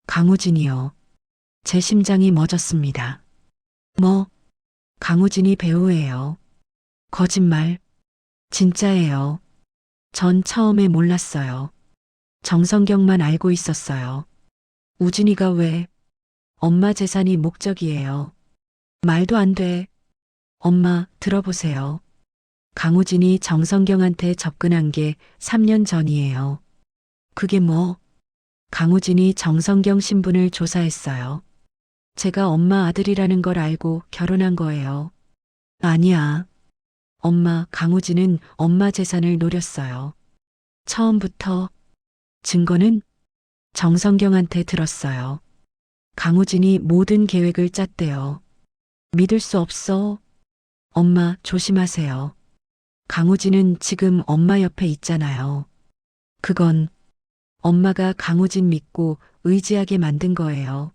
[SPEAKER 2] 강우진이요. 제 심장이 멎었습니다. 뭐? 강우진이 배우예요. 거짓말. 진짜예요. 전 처음에 몰랐어요. 정성경만 알고 있었어요. 우진이가 왜? 엄마 재산이 목적이에요. 말도 안 돼. 엄마, 들어보세요. 강우진이 정성경한테 접근한 게 3년 전이에요. 그게 뭐? 강우진이 정성경 신분을 조사했어요. 제가 엄마 아들이라는 걸 알고 결혼한 거예요. 아니야. 엄마, 강우진은 엄마 재산을 노렸어요. 처음부터. 증거는 정성경한테 들었어요. 강우진이 모든 계획을 짰대요. 믿을 수 없어. 엄마, 조심하세요. 강우진은 지금 엄마 옆에 있잖아요. 그건 엄마가 강우진 믿고 의지하게 만든 거예요.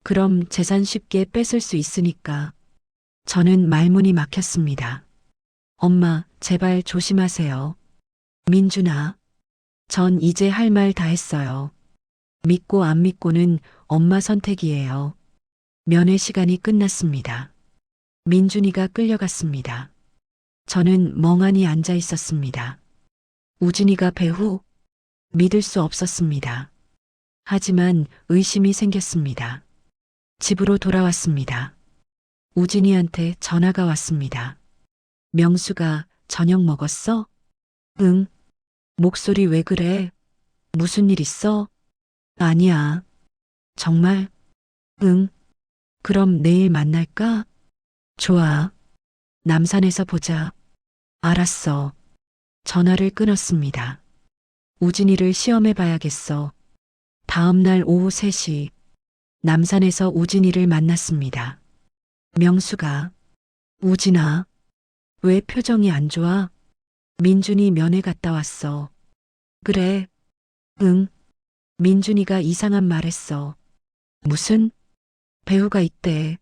[SPEAKER 2] 그럼 재산 쉽게 뺏을 수 있으니까. 저는 말문이 막혔습니다. 엄마, 제발 조심하세요. 민준아, 전 이제 할 말 다 했어요. 믿고 안 믿고는 엄마 선택이에요. 면회 시간이 끝났습니다. 민준이가 끌려갔습니다. 저는 멍하니 앉아 있었습니다. 우진이가 배우? 믿을 수 없었습니다. 하지만 의심이 생겼습니다. 집으로 돌아왔습니다. 우진이한테 전화가 왔습니다. 명수가 저녁 먹었어? 응. 목소리 왜 그래? 무슨 일 있어? 아니야. 정말? 응. 그럼 내일 만날까? 좋아. 남산에서 보자. 알았어. 전화를 끊었습니다. 우진이를 시험해 봐야겠어. 다음 날 오후 3시 남산에서 우진이를 만났습니다. 명수가 우진아, 왜 표정이 안 좋아? 민준이 면회 갔다 왔어. 그래. 응. 민준이가 이상한 말 했어. 무슨? 배우가 있대.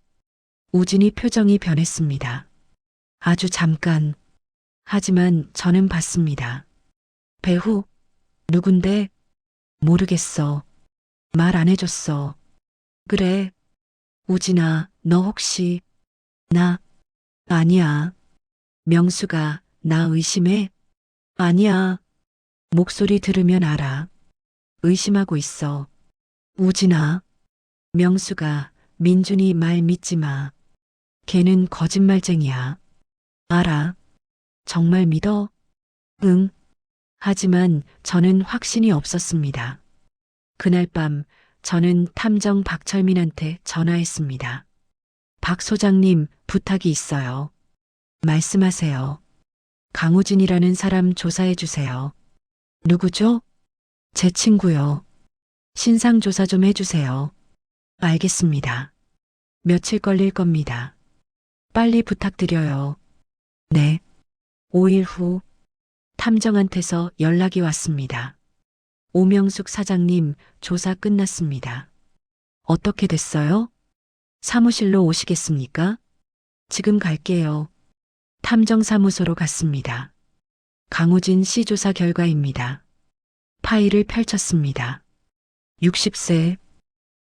[SPEAKER 2] 우진이 표정이 변했습니다. 아주 잠깐. 하지만 저는 봤습니다. 배우? 누군데? 모르겠어. 말 안 해줬어. 그래. 우진아, 너 혹시 나 아니야. 명수가 나 의심해? 아니야. 목소리 들으면 알아. 의심하고 있어. 우진아. 명수가 민준이 말 믿지 마. 걔는 거짓말쟁이야. 알아. 정말 믿어? 응. 하지만 저는 확신이 없었습니다. 그날 밤 저는 탐정 박철민한테 전화했습니다. 박 소장님, 부탁이 있어요. 말씀하세요. 강우진이라는 사람 조사해 주세요. 누구죠? 제 친구요. 신상 조사 좀 해주세요. 알겠습니다. 며칠 걸릴 겁니다. 빨리 부탁드려요. 네. 5일 후 탐정한테서 연락이 왔습니다. 오명숙 사장님, 조사 끝났습니다. 어떻게 됐어요? 사무실로 오시겠습니까? 지금 갈게요. 탐정사무소로 갔습니다. 강우진 씨 조사 결과입니다. 파일을 펼쳤습니다. 60세,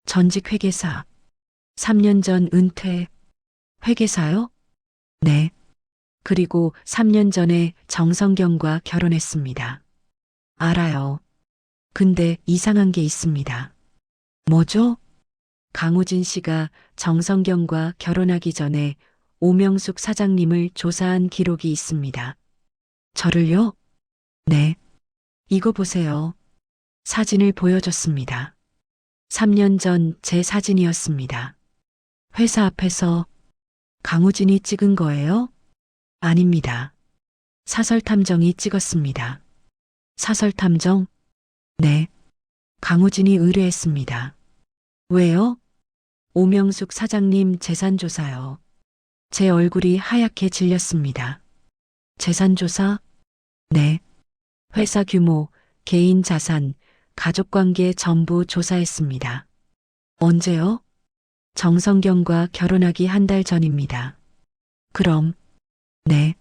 [SPEAKER 2] 전직 회계사, 3년 전 은퇴, 회계사요? 네. 그리고 3년 전에 정성경과 결혼했습니다. 알아요. 근데 이상한 게 있습니다. 뭐죠? 강우진 씨가 정성경과 결혼하기 전에 오명숙 사장님을 조사한 기록이 있습니다. 저를요? 네. 이거 보세요. 사진을 보여줬습니다. 3년 전 제 사진이었습니다. 회사 앞에서 강우진이 찍은 거예요? 아닙니다. 사설탐정이 찍었습니다. 사설탐정? 네. 강우진이 의뢰했습니다. 왜요? 오명숙 사장님 재산조사요. 제 얼굴이 하얗게 질렸습니다. 재산조사? 네. 회사 규모, 개인 자산, 가족관계 전부 조사했습니다. 언제요? 정성경과 결혼하기 한 달 전입니다. 그럼, 네.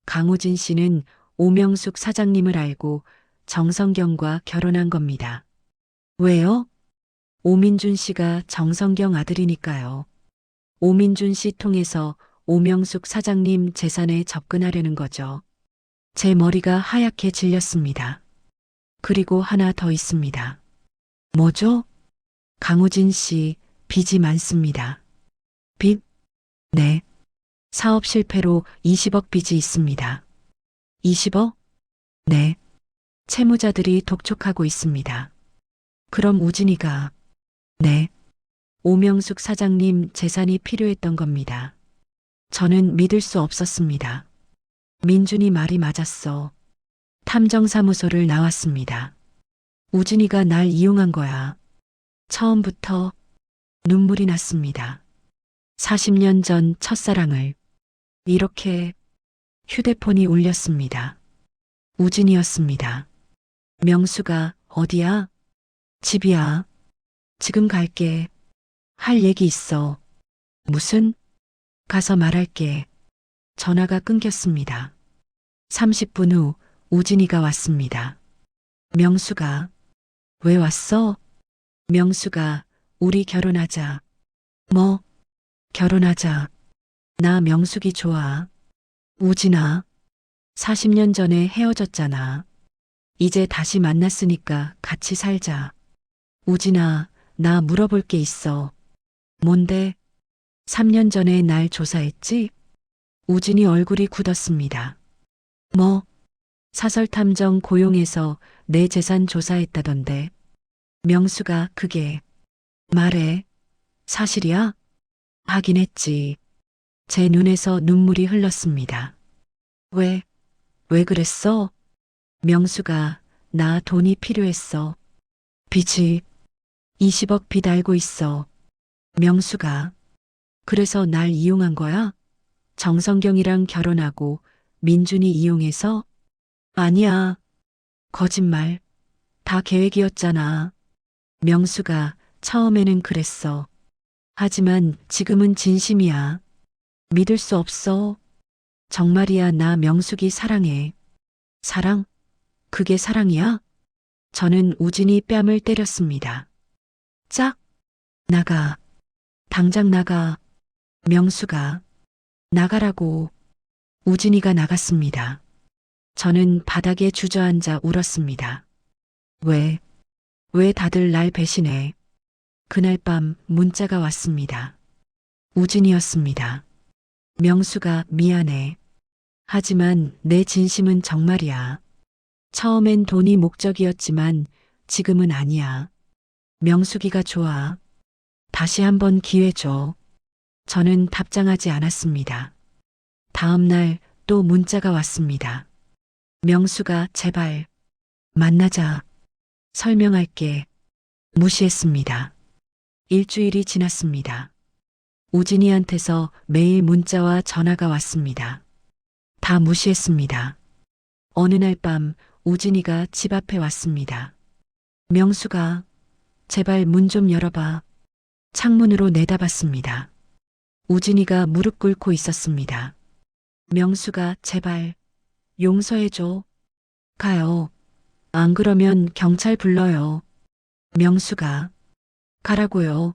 [SPEAKER 2] 강우진 씨는 오명숙 사장님을 알고 정성경과 결혼한 겁니다. 왜요? 오민준 씨가 정성경 아들이니까요. 오민준 씨 통해서 오명숙 사장님 재산에 접근하려는 거죠. 제 머리가 하얗게 질렸습니다. 그리고 하나 더 있습니다. 뭐죠? 강우진 씨, 빚이 많습니다. 빚? 네. 사업 실패로 20억 빚이 있습니다. 20억? 네. 채무자들이 독촉하고 있습니다. 그럼 우진이가, 네. 오명숙 사장님 재산이 필요했던 겁니다. 저는 믿을 수 없었습니다. 민준이 말이 맞았어. 탐정사무소를 나왔습니다. 우진이가 날 이용한 거야. 처음부터 눈물이 났습니다. 40년 전 첫사랑을 이렇게 휴대폰이 울렸습니다. 우진이었습니다. 명수가 어디야? 집이야. 지금 갈게. 할 얘기 있어. 무슨? 가서 말할게. 전화가 끊겼습니다. 30분 후 우진이가 왔습니다. 명수가 왜 왔어? 명수가 우리 결혼하자. 뭐? 결혼하자. 나 명숙이 좋아. 우진아. 40년 전에 헤어졌잖아. 이제 다시 만났으니까 같이 살자. 우진아, 나 물어볼 게 있어. 뭔데? 3년 전에 날 조사했지? 우진이 얼굴이 굳었습니다. 뭐? 사설탐정 고용해서 내 재산 조사했다던데. 명수가 그게 말해. 사실이야? 하긴 했지. 제 눈에서 눈물이 흘렀습니다. 왜 그랬어? 명수가 나 돈이 필요했어. 빚이 20억 빚 알고 있어. 명수가 그래서 날 이용한 거야? 정성경이랑 결혼하고 민준이 이용해서? 아니야. 거짓말. 다 계획이었잖아. 명수가 처음에는 그랬어. 하지만 지금은 진심이야. 믿을 수 없어. 정말이야. 나 명숙이 사랑해. 사랑? 그게 사랑이야? 저는 우진이 뺨을 때렸습니다. 짝! 나가. 당장 나가. 명수가 나가라고. 우진이가 나갔습니다. 저는 바닥에 주저앉아 울었습니다. 왜 다들 날 배신해? 그날 밤 문자가 왔습니다. 우진이었습니다. 명수가 미안해. 하지만 내 진심은 정말이야. 처음엔 돈이 목적이었지만 지금은 아니야. 명숙이가 좋아. 다시 한번 기회 줘. 저는 답장하지 않았습니다. 다음 날 또 문자가 왔습니다. 명수가 제발 만나자. 설명할게. 무시했습니다. 일주일이 지났습니다. 우진이한테서 매일 문자와 전화가 왔습니다. 다 무시했습니다. 어느 날 밤 우진이가 집 앞에 왔습니다. 명수가 제발 문 좀 열어봐. 창문으로 내다봤습니다. 우진이가 무릎 꿇고 있었습니다. 명수가 제발 용서해줘. 가요. 안 그러면 경찰 불러요. 명수가 가라고요.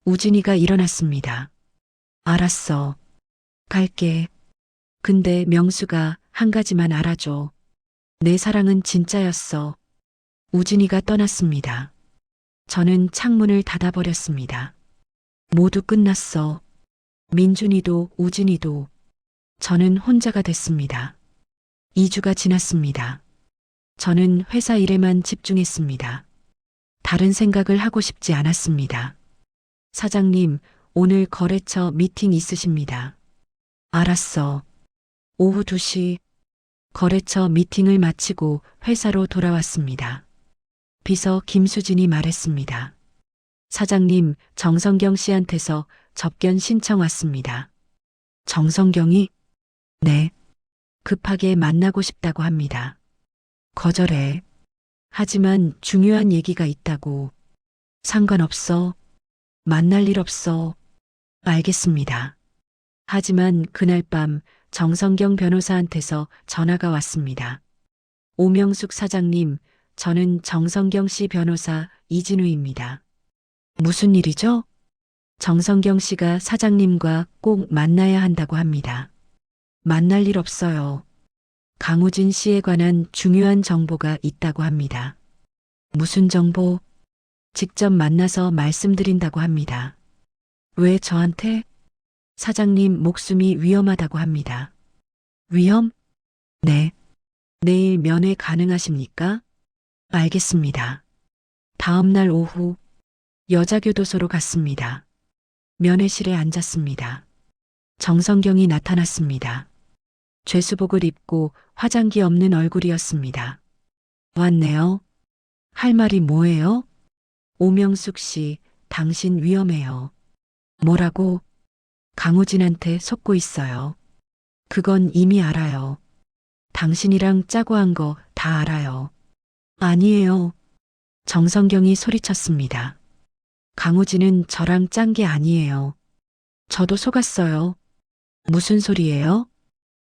[SPEAKER 2] 우진이가 일어났습니다. 알았어. 갈게. 근데 명수가 한 가지만 알아줘. 내 사랑은 진짜였어. 우진이가 떠났습니다. 저는 창문을 닫아버렸습니다. 모두 끝났어. 민준이도 우진이도. 저는 혼자가 됐습니다. 2주가 지났습니다. 저는 회사 일에만 집중했습니다. 다른 생각을 하고 싶지 않았습니다. 사장님, 오늘 거래처 미팅 있으십니다. 알았어. 오후 2시 거래처 미팅을 마치고 회사로 돌아왔습니다. 비서 김수진이 말했습니다. 사장님, 정성경 씨한테서 접견 신청 왔습니다. 정성경이? 네. 급하게 만나고 싶다고 합니다. 거절해. 하지만 중요한 얘기가 있다고. 상관없어. 만날 일 없어. 알겠습니다. 하지만 그날 밤 정성경 변호사한테서 전화가 왔습니다. 오명숙 사장님, 저는 정성경 씨 변호사 이진우입니다. 무슨 일이죠? 정성경 씨가 사장님과 꼭 만나야 한다고 합니다. 만날 일 없어요. 강우진 씨에 관한 중요한 정보가 있다고 합니다. 무슨 정보? 직접 만나서 말씀드린다고 합니다. 왜 저한테? 사장님 목숨이 위험하다고 합니다. 위험? 네. 내일 면회 가능하십니까? 알겠습니다. 다음 날 오후 여자교도소로 갔습니다. 면회실에 앉았습니다. 정성경이 나타났습니다. 죄수복을 입고 화장기 없는 얼굴이었습니다. 왔네요. 할 말이 뭐예요? 오명숙 씨, 당신 위험해요. 뭐라고? 강우진한테 속고 있어요. 그건 이미 알아요. 당신이랑 짜고 한 거 다 알아요. 아니에요. 정성경이 소리쳤습니다. 강우진은 저랑 짠 게 아니에요. 저도 속았어요. 무슨 소리예요?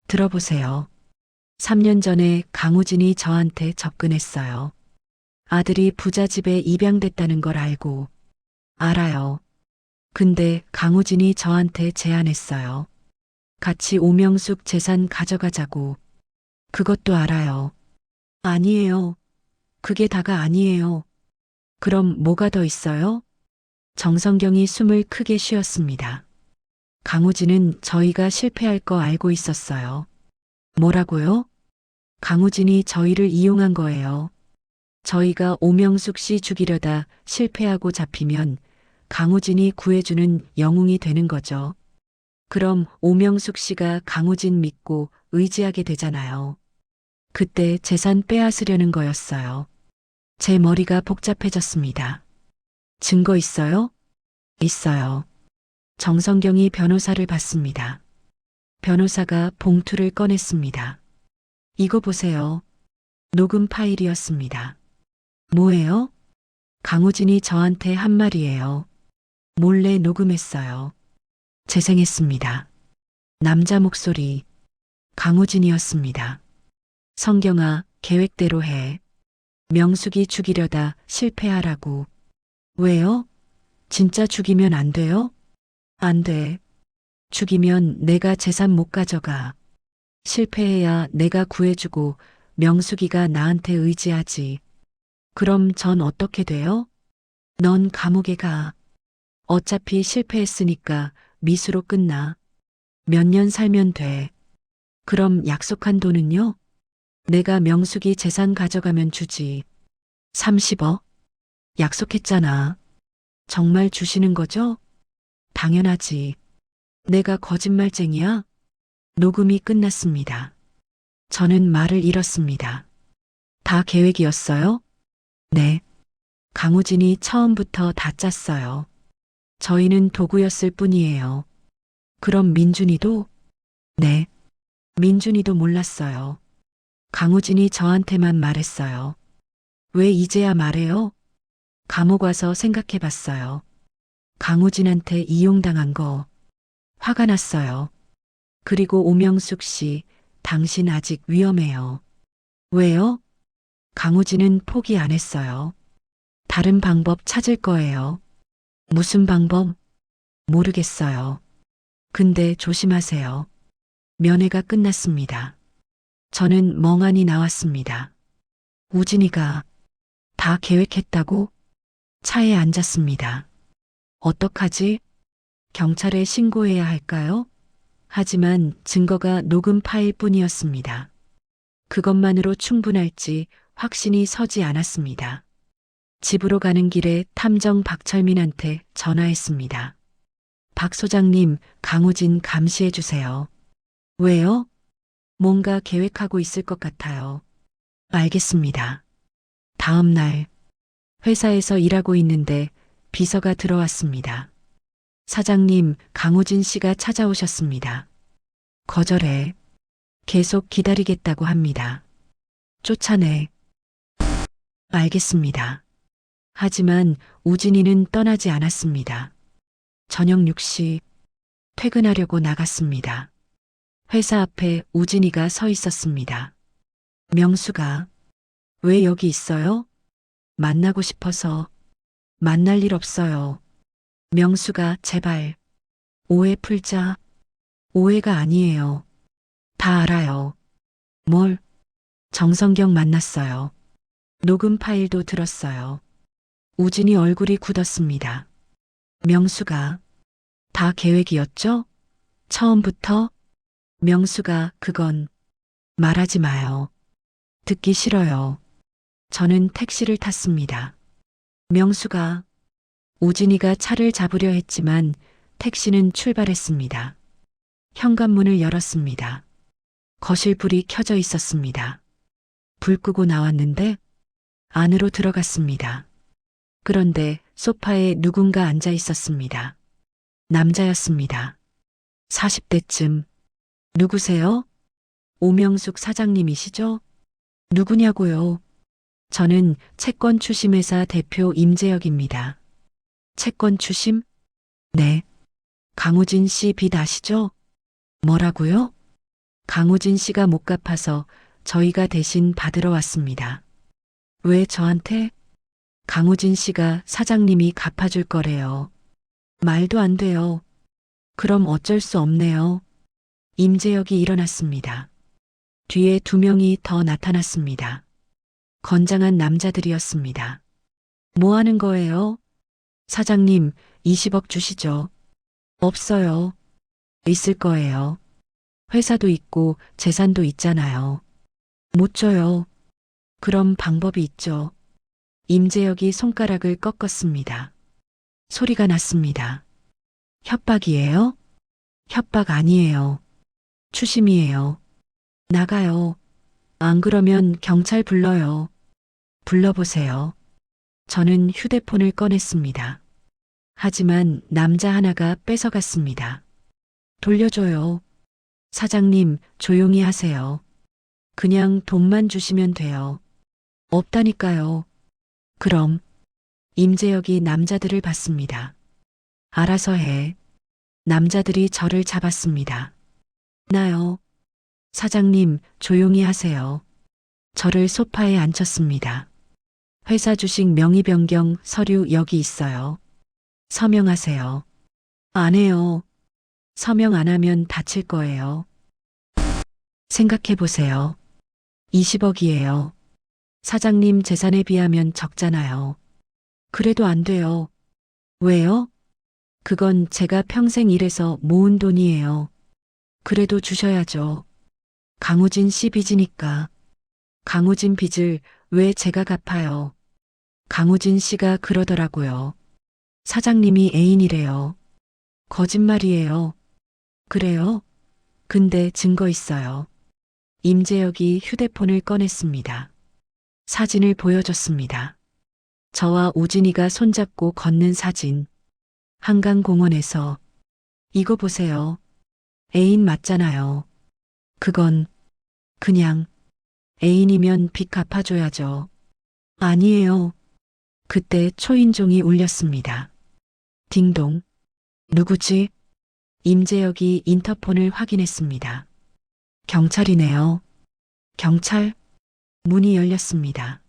[SPEAKER 2] 들어보세요. 3년 전에 강우진이 저한테 접근했어요. 아들이 부잣집에 입양됐다는 걸 알고. 알아요. 근데 강우진이 저한테 제안했어요. 같이 오명숙 재산 가져가자고. 그것도 알아요. 아니에요. 그게 다가 아니에요. 그럼 뭐가 더 있어요? 정성경이 숨을 크게 쉬었습니다. 강우진은 저희가 실패할 거 알고 있었어요. 뭐라고요? 강우진이 저희를 이용한 거예요. 저희가 오명숙 씨 죽이려다 실패하고 잡히면 강우진이 구해주는 영웅이 되는 거죠. 그럼 오명숙 씨가 강우진 믿고 의지하게 되잖아요. 그때 재산 빼앗으려는 거였어요. 제 머리가 복잡해졌습니다. 증거 있어요? 있어요. 정성경이 변호사를 받습니다. 변호사가 봉투를 꺼냈습니다. 이거 보세요. 녹음 파일이었습니다. 뭐예요? 강우진이 저한테 한 말이에요. 몰래 녹음했어요. 재생했습니다. 남자 목소리. 강우진이었습니다. 성경아, 계획대로 해. 명숙이 죽이려다 실패하라고. 왜요? 진짜 죽이면 안 돼요? 안 돼. 죽이면 내가 재산 못 가져가. 실패해야 내가 구해주고 명숙이가 나한테 의지하지. 그럼 전 어떻게 돼요? 넌 감옥에 가. 어차피 실패했으니까 미수로 끝나. 몇 년 살면 돼. 그럼 약속한 돈은요? 내가 명숙이 재산 가져가면 주지. 30억? 약속했잖아. 정말 주시는 거죠? 당연하지. 내가 거짓말쟁이야? 녹음이 끝났습니다. 저는 말을 잃었습니다. 다 계획이었어요? 네. 강우진이 처음부터 다 짰어요. 저희는 도구였을 뿐이에요. 그럼 민준이도? 네. 민준이도 몰랐어요. 강우진이 저한테만 말했어요. 왜 이제야 말해요? 감옥 와서 생각해 봤어요. 강우진한테 이용당한 거. 화가 났어요. 그리고 오명숙 씨, 당신 아직 위험해요. 왜요? 강우진은 포기 안 했어요. 다른 방법 찾을 거예요. 무슨 방법? 모르겠어요. 근데 조심하세요. 면회가 끝났습니다. 저는 멍하니 나왔습니다. 우진이가 다 계획했다고? 차에 앉았습니다. 어떡하지? 경찰에 신고해야 할까요? 하지만 증거가 녹음 파일 뿐이었습니다. 그것만으로 충분할지 확신이 서지 않았습니다. 집으로 가는 길에 탐정 박철민한테 전화했습니다. 박 소장님, 강우진 감시해 주세요. 왜요? 뭔가 계획하고 있을 것 같아요. 알겠습니다. 다음 날, 회사에서 일하고 있는데 비서가 들어왔습니다. 사장님, 강우진 씨가 찾아오셨습니다. 거절해. 계속 기다리겠다고 합니다. 쫓아내. 알겠습니다. 하지만 우진이는 떠나지 않았습니다. 저녁 6시 퇴근하려고 나갔습니다. 회사 앞에 우진이가 서 있었습니다. 명수가 왜 여기 있어요? 만나고 싶어서. 만날 일 없어요. 명수가 제발 오해 풀자. 오해가 아니에요. 다 알아요. 뭘? 정성경 만났어요. 녹음 파일도 들었어요. 우진이 얼굴이 굳었습니다. 명수가 다 계획이었죠? 처음부터? 명수가 그건 말하지 마요. 듣기 싫어요. 저는 택시를 탔습니다. 명수가 우진이가 차를 잡으려 했지만 택시는 출발했습니다. 현관문을 열었습니다. 거실 불이 켜져 있었습니다. 불 끄고 나왔는데 안으로 들어갔습니다. 그런데 소파에 누군가 앉아 있었습니다. 남자였습니다. 40대쯤. 누구세요? 오명숙 사장님이시죠? 누구냐고요? 저는 채권 추심회사 대표 임재혁입니다. 채권 추심? 네. 강우진 씨 빚 아시죠? 뭐라고요? 강우진 씨가 못 갚아서 저희가 대신 받으러 왔습니다. 왜 저한테? 강우진 씨가 사장님이 갚아줄 거래요. 말도 안 돼요. 그럼 어쩔 수 없네요. 임재혁이 일어났습니다. 뒤에 2명이 더 나타났습니다. 건장한 남자들이었습니다. 뭐 하는 거예요? 사장님, 20억 주시죠. 없어요. 있을 거예요. 회사도 있고 재산도 있잖아요. 못 줘요. 그럼 방법이 있죠. 임재혁이 손가락을 꺾었습니다. 소리가 났습니다. 협박이에요? 협박 아니에요. 추심이에요. 나가요. 안 그러면 경찰 불러요. 불러보세요. 저는 휴대폰을 꺼냈습니다. 하지만 남자 하나가 뺏어갔습니다. 돌려줘요. 사장님, 조용히 하세요. 그냥 돈만 주시면 돼요. 없다니까요. 그럼 임재혁이 남자들을 봤습니다. 알아서 해. 남자들이 저를 잡았습니다. 나요. 사장님, 조용히 하세요. 저를 소파에 앉혔습니다. 회사 주식 명의 변경 서류 여기 있어요. 서명하세요. 안 해요. 서명 안 하면 다칠 거예요. 생각해 보세요. 20억이에요. 사장님 재산에 비하면 적잖아요. 그래도 안 돼요. 왜요? 그건 제가 평생 일해서 모은 돈이에요. 그래도 주셔야죠. 강우진 씨 빚이니까. 강우진 빚을 왜 제가 갚아요? 강우진 씨가 그러더라고요. 사장님이 애인이래요. 거짓말이에요. 그래요? 근데 증거 있어요. 임재혁이 휴대폰을 꺼냈습니다. 사진을 보여줬습니다. 저와 우진이가 손잡고 걷는 사진. 한강공원에서. 이거 보세요. 애인 맞잖아요. 그건 그냥 애인이면 빚 갚아줘야죠. 아니에요. 그때 초인종이 울렸습니다. 딩동. 누구지? 임재혁이 인터폰을 확인했습니다. 경찰이네요. 경찰? 문이 열렸습니다.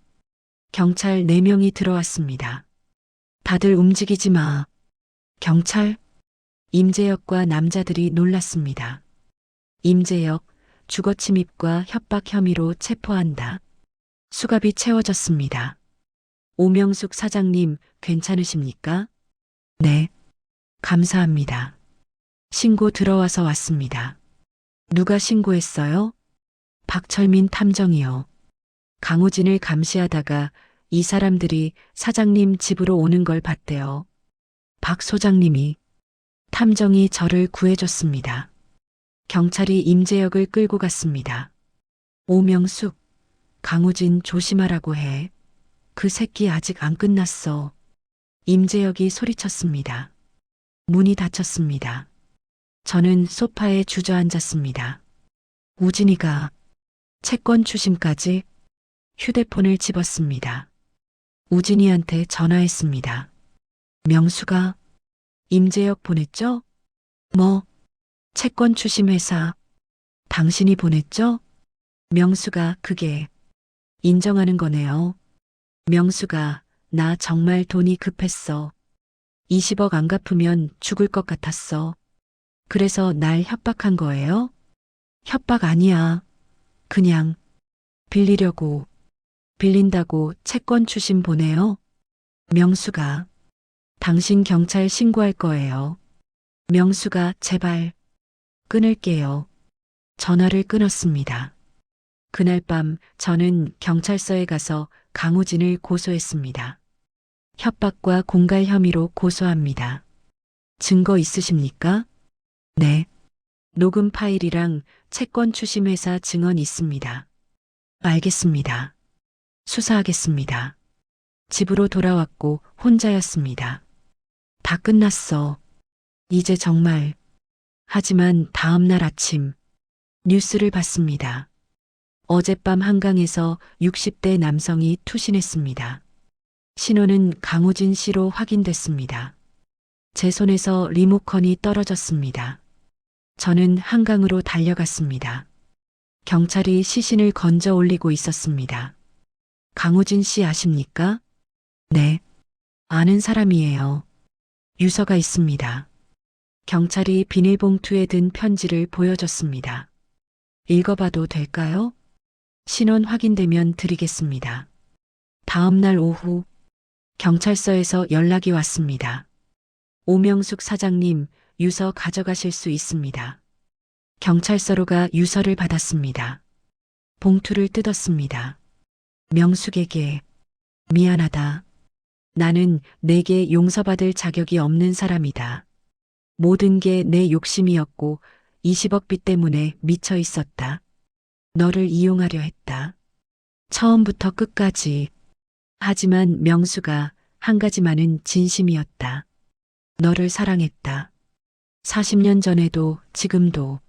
[SPEAKER 2] 경찰 4명이 들어왔습니다. 다들 움직이지 마. 경찰? 임재혁과 남자들이 놀랐습니다. 임재혁, 주거침입과 협박 혐의로 체포한다. 수갑이 채워졌습니다. 오명숙 사장님, 괜찮으십니까? 네. 감사합니다. 신고 들어와서 왔습니다. 누가 신고했어요? 박철민 탐정이요. 강우진을 감시하다가 이 사람들이 사장님 집으로 오는 걸 봤대요. 박 소장님이 탐정이 저를 구해줬습니다. 경찰이 임재혁을 끌고 갔습니다. 오명숙, 강우진 조심하라고 해. 그 새끼 아직 안 끝났어. 임재혁이 소리쳤습니다. 문이 닫혔습니다. 저는 소파에 주저앉았습니다. 우진이가 채권 추심까지 휴대폰을 집었습니다. 우진이한테 전화했습니다. 명수가 임재혁 보냈죠? 뭐? 채권 추심 회사. 당신이 보냈죠? 명수가 그게 인정하는 거네요. 명수가 나 정말 돈이 급했어. 20억 안 갚으면 죽을 것 같았어. 그래서 날 협박한 거예요? 협박 아니야. 그냥 빌리려고. 빌린다고 채권 추심 보내요? 명수가 당신 경찰 신고할 거예요. 명수가 제발 끊을게요. 전화를 끊었습니다. 그날 밤 저는 경찰서에 가서 강우진을 고소했습니다. 협박과 공갈 혐의로 고소합니다. 증거 있으십니까? 네. 녹음 파일이랑 채권 추심 회사 증언 있습니다. 알겠습니다. 수사하겠습니다. 집으로 돌아왔고 혼자였습니다. 다 끝났어. 이제 정말. 하지만 다음 날 아침 뉴스를 봤습니다. 어젯밤 한강에서 60대 남성이 투신했습니다. 신원은 강우진 씨로 확인됐습니다. 제 손에서 리모컨이 떨어졌습니다. 저는 한강으로 달려갔습니다. 경찰이 시신을 건져 올리고 있었습니다. 강우진 씨 아십니까? 네. 아는 사람이에요. 유서가 있습니다. 경찰이 비닐봉투에 든 편지를 보여줬습니다. 읽어봐도 될까요? 신원 확인되면 드리겠습니다. 다음 날 오후 경찰서에서 연락이 왔습니다. 오명숙 사장님, 유서 가져가실 수 있습니다. 경찰서로가 유서를 받았습니다. 봉투를 뜯었습니다. 명숙에게 미안하다. 나는 내게 용서받을 자격이 없는 사람이다. 모든 게 내 욕심이었고 20억 빚 때문에 미쳐 있었다. 너를 이용하려 했다. 처음부터 끝까지. 하지만 명수가 한 가지만은 진심이었다. 너를 사랑했다. 40년 전에도 지금도.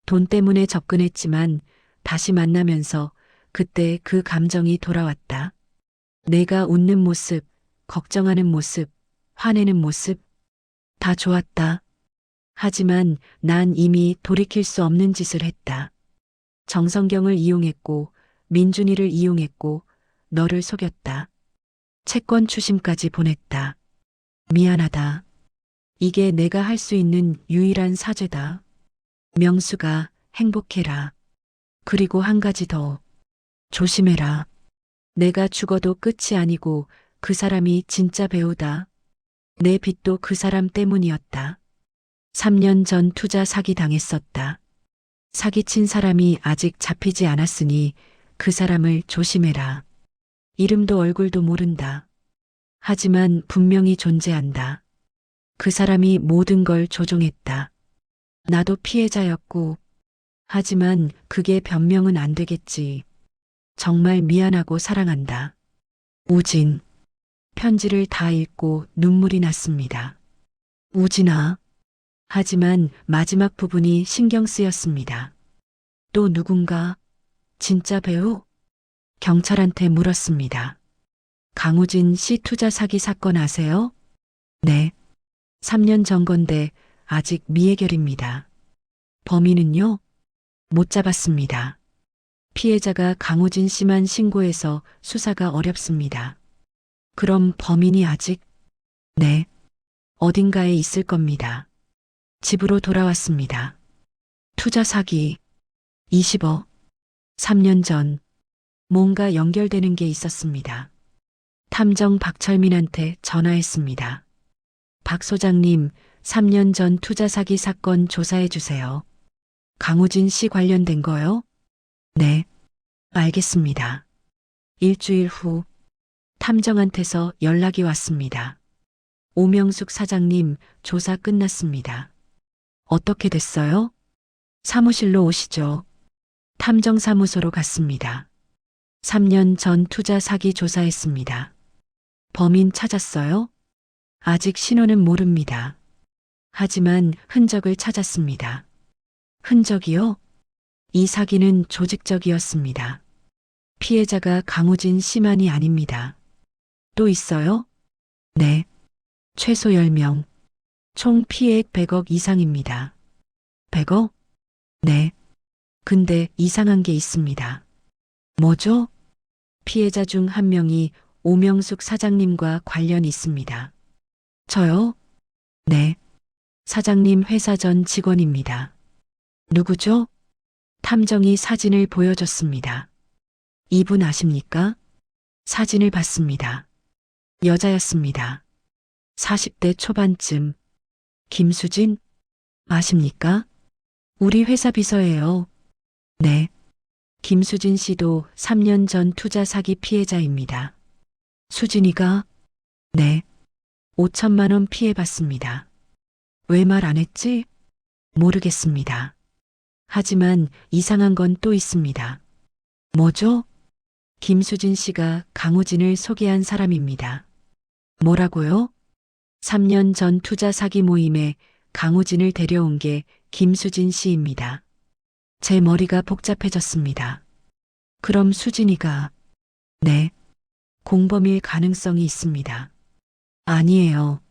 [SPEAKER 2] 돈 때문에 접근했지만 다시 만나면서 그때 그 감정이 돌아왔다. 내가 웃는 모습, 걱정하는 모습, 화내는 모습, 다 좋았다. 하지만 난 이미 돌이킬 수 없는 짓을 했다. 정성경을 이용했고, 민준이를 이용했고, 너를 속였다. 채권 추심까지 보냈다. 미안하다. 이게 내가 할 수 있는 유일한 사죄다. 명수가 행복해라. 그리고 한 가지 더. 조심해라. 내가 죽어도 끝이 아니고 그 사람이 진짜 배우다. 내 빚도 그 사람 때문이었다. 3년 전 투자 사기 당했었다. 사기친 사람이 아직 잡히지 않았으니 그 사람을 조심해라. 이름도 얼굴도 모른다. 하지만 분명히 존재한다. 그 사람이 모든 걸 조종했다. 나도 피해자였고, 하지만 그게 변명은 안 되겠지. 정말 미안하고 사랑한다. 우진. 편지를 다 읽고 눈물이 났습니다. 우진아. 하지만 마지막 부분이 신경 쓰였습니다. 또 누군가? 진짜 배우? 경찰한테 물었습니다. 강우진 씨 투자 사기 사건 아세요? 네. 3년 전 건데 아직 미해결입니다. 범인은요? 못 잡았습니다. 피해자가 강우진 씨만 신고해서 수사가 어렵습니다. 그럼 범인이 아직? 네. 어딘가에 있을 겁니다. 집으로 돌아왔습니다. 투자 사기. 20억. 3년 전. 뭔가 연결되는 게 있었습니다. 탐정 박철민한테 전화했습니다. 박 소장님, 3년 전 투자 사기 사건 조사해 주세요. 강우진 씨 관련된 거요? 네, 알겠습니다. 일주일 후 탐정한테서 연락이 왔습니다. 오명숙 사장님, 조사 끝났습니다. 어떻게 됐어요? 사무실로 오시죠. 탐정사무소로 갔습니다. 3년 전 투자 사기 조사했습니다. 범인 찾았어요? 아직 신원은 모릅니다. 하지만 흔적을 찾았습니다. 흔적이요? 이 사기는 조직적이었습니다. 피해자가 강우진 씨만이 아닙니다. 또 있어요? 네. 최소 10명. 총 피해액 100억 이상입니다. 100억? 네. 근데 이상한 게 있습니다. 뭐죠? 피해자 중 한 명이 오명숙 사장님과 관련이 있습니다. 저요? 네. 사장님 회사 전 직원입니다. 누구죠? 탐정이 사진을 보여줬습니다. 이분 아십니까? 사진을 봤습니다. 여자였습니다. 40대 초반쯤. 김수진? 아십니까? 우리 회사 비서예요. 네. 김수진 씨도 3년 전 투자 사기 피해자입니다. 수진이가? 네. 5천만 원 피해봤습니다. 왜 말 안 했지? 모르겠습니다. 하지만 이상한 건 또 있습니다. 뭐죠? 김수진 씨가 강우진을 소개한 사람입니다. 뭐라고요? 3년 전 투자 사기 모임에 강우진을 데려온 게 김수진 씨입니다. 제 머리가 복잡해졌습니다. 그럼 수진이가, 네, 공범일 가능성이 있습니다. 아니에요.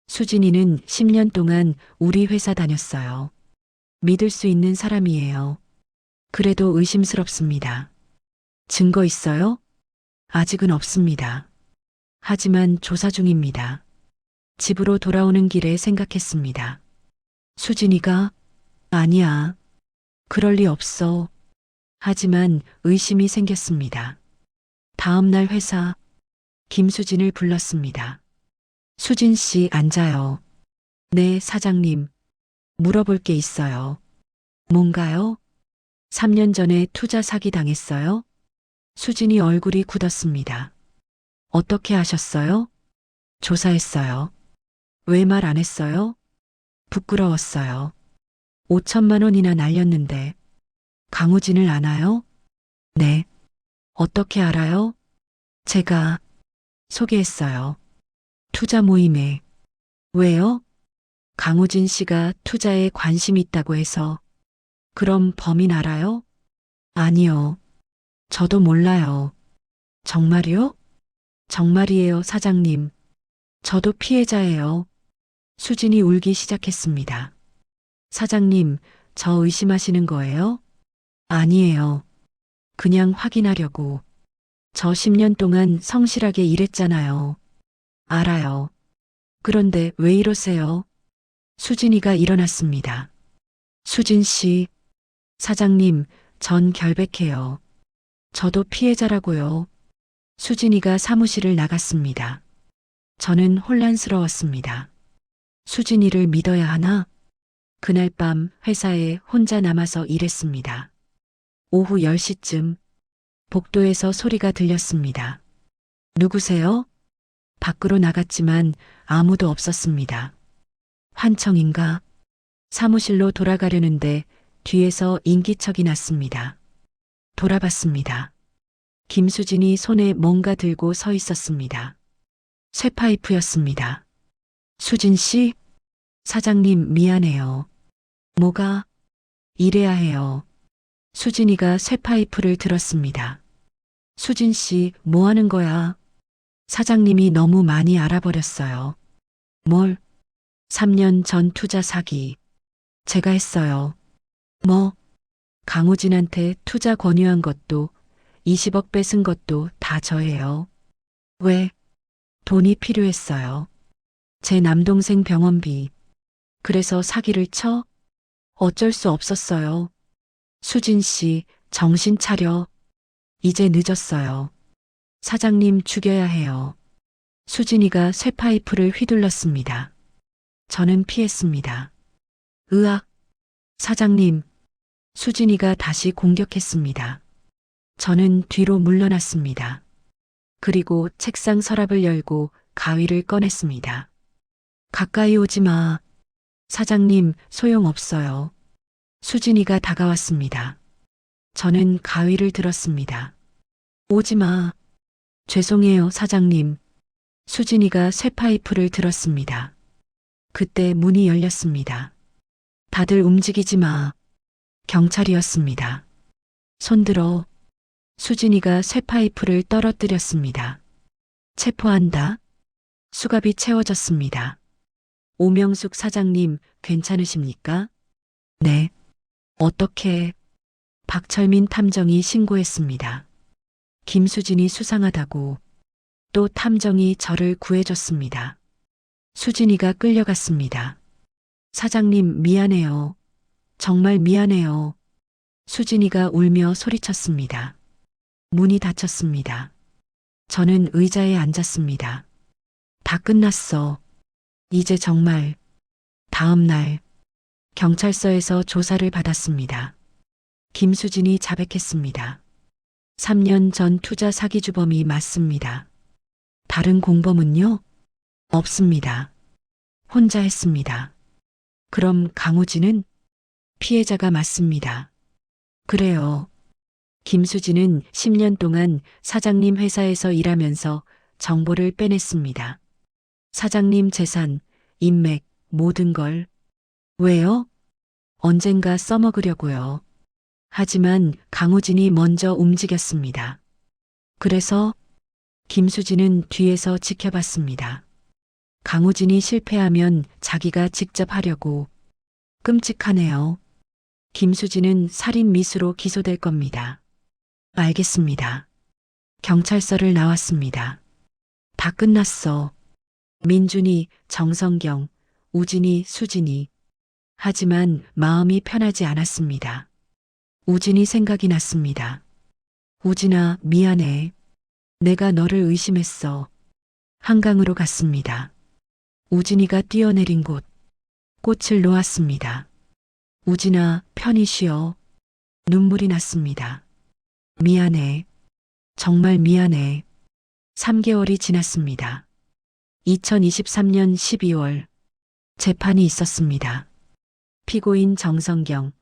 [SPEAKER 2] 수진이는 10년 동안 우리 회사 다녔어요. 믿을 수 있는 사람이에요. 그래도 의심스럽습니다. 증거 있어요? 아직은 없습니다. 하지만 조사 중입니다. 집으로 돌아오는 길에 생각했습니다. 수진이가, 아니야. 그럴 리 없어. 하지만 의심이 생겼습니다. 다음 날 회사, 김수진을 불렀습니다. 수진 씨 앉아요. 네, 사장님. 물어볼 게 있어요. 뭔가요? 3년 전에 투자 사기 당했어요? 수진이 얼굴이 굳었습니다. 어떻게 아셨어요? 조사했어요. 왜 말 안 했어요? 부끄러웠어요. 5천만 원이나 날렸는데. 강우진을 아나요? 네. 어떻게 알아요? 제가 소개했어요. 투자 모임에. 왜요? 강우진 씨가 투자에 관심 있다고 해서. 그럼 범인 알아요? 아니요. 저도 몰라요. 정말이요? 정말이에요, 사장님. 저도 피해자예요. 수진이 울기 시작했습니다. 사장님, 저 의심하시는 거예요? 아니에요. 그냥 확인하려고. 저 10년 동안 성실하게 일했잖아요. 알아요. 그런데 왜 이러세요? 수진이가 일어났습니다. 수진 씨, 사장님, 전 결백해요. 저도 피해자라고요. 수진이가 사무실을 나갔습니다. 저는 혼란스러웠습니다. 수진이를 믿어야 하나? 그날 밤 회사에 혼자 남아서 일했습니다. 오후 10시쯤 복도에서 소리가 들렸습니다. 누구세요? 밖으로 나갔지만 아무도 없었습니다. 환청인가? 사무실로 돌아가려는데 뒤에서 인기척이 났습니다. 돌아봤습니다. 김수진이 손에 뭔가 들고 서 있었습니다. 쇠파이프였습니다. 수진 씨? 사장님 미안해요. 뭐가? 이래야 해요. 수진이가 쇠파이프를 들었습니다. 수진 씨, 뭐 하는 거야? 사장님이 너무 많이 알아버렸어요. 뭘? 3년 전 투자 사기. 제가 했어요. 뭐? 강우진한테 투자 권유한 것도 20억 뺏은 것도 다 저예요. 왜? 돈이 필요했어요. 제 남동생 병원비. 그래서 사기를 쳐? 어쩔 수 없었어요. 수진 씨, 정신 차려. 이제 늦었어요. 사장님 죽여야 해요. 수진이가 쇠파이프를 휘둘렀습니다. 저는 피했습니다. 으악! 사장님, 수진이가 다시 공격했습니다. 저는 뒤로 물러났습니다. 그리고 책상 서랍을 열고 가위를 꺼냈습니다. 가까이 오지 마. 사장님, 소용없어요. 수진이가 다가왔습니다. 저는 가위를 들었습니다. 오지 마. 죄송해요, 사장님. 수진이가 쇠파이프를 들었습니다. 그때 문이 열렸습니다. 다들 움직이지 마. 경찰이었습니다. 손들어. 수진이가 쇠파이프를 떨어뜨렸습니다. 체포한다. 수갑이 채워졌습니다. 오명숙 사장님, 괜찮으십니까? 네. 어떻게? 박철민 탐정이 신고했습니다. 김수진이 수상하다고. 또 탐정이 저를 구해줬습니다. 수진이가 끌려갔습니다. 사장님, 미안해요. 정말 미안해요. 수진이가 울며 소리쳤습니다. 문이 닫혔습니다. 저는 의자에 앉았습니다. 다 끝났어. 이제 정말. 다음 날, 경찰서에서 조사를 받았습니다. 김수진이 자백했습니다. 3년 전 투자 사기 주범이 맞습니다. 다른 공범은요? 없습니다. 혼자 했습니다. 그럼 강우진은? 피해자가 맞습니다. 그래요. 김수진은 10년 동안 사장님 회사에서 일하면서 정보를 빼냈습니다. 사장님 재산, 인맥, 모든 걸. 왜요? 언젠가 써먹으려고요. 하지만 강우진이 먼저 움직였습니다. 그래서 김수진은 뒤에서 지켜봤습니다. 강우진이 실패하면 자기가 직접 하려고. 끔찍하네요. 김수진은 살인 미수로 기소될 겁니다. 알겠습니다. 경찰서를 나왔습니다. 다 끝났어. 민준이, 정성경, 우진이, 수진이. 하지만 마음이 편하지 않았습니다. 우진이 생각이 났습니다. 우진아, 미안해. 내가 너를 의심했어. 한강으로 갔습니다. 우진이가 뛰어내린 곳, 꽃을 놓았습니다. 우진아, 편히 쉬어. 눈물이 났습니다. 미안해. 정말 미안해. 3개월이 지났습니다. 2023년 12월 재판이 있었습니다. 피고인 정성경,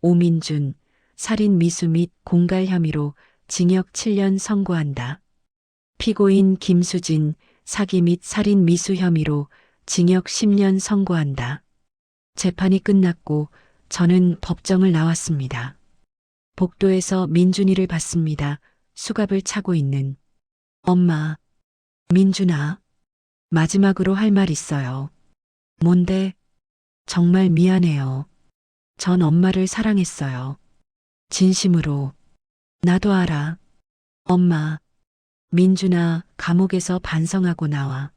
[SPEAKER 2] 오민준, 살인 미수 및 공갈 혐의로 징역 7년 선고한다. 피고인 김수진, 사기 및 살인 미수 혐의로 징역 10년 선고한다. 재판이 끝났고 저는 법정을 나왔습니다. 복도에서 민준이를 봤습니다. 수갑을 차고 있는. 엄마, 민준아, 마지막으로 할 말 있어요. 뭔데? 정말 미안해요. 전 엄마를 사랑했어요. 진심으로. 나도 알아. 엄마, 민준아, 감옥에서 반성하고 나와.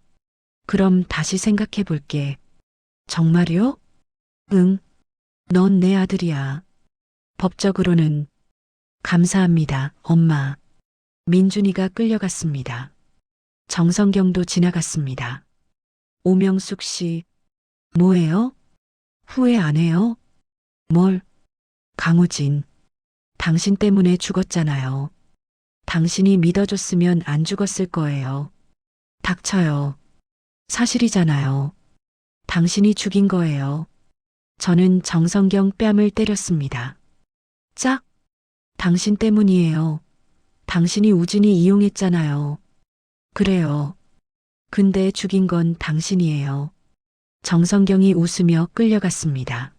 [SPEAKER 2] 그럼 다시 생각해 볼게. 정말요? 응. 넌 내 아들이야. 법적으로는. 감사합니다, 엄마. 민준이가 끌려갔습니다. 정성경도 지나갔습니다. 오명숙 씨, 뭐예요? 후회 안 해요? 뭘? 강우진, 당신 때문에 죽었잖아요. 당신이 믿어줬으면 안 죽었을 거예요. 닥쳐요. 사실이잖아요. 당신이 죽인 거예요. 저는 정성경 뺨을 때렸습니다. 짝! 당신 때문이에요. 당신이 우진이 이용했잖아요. 그래요. 근데 죽인 건 당신이에요. 정성경이 웃으며 끌려갔습니다.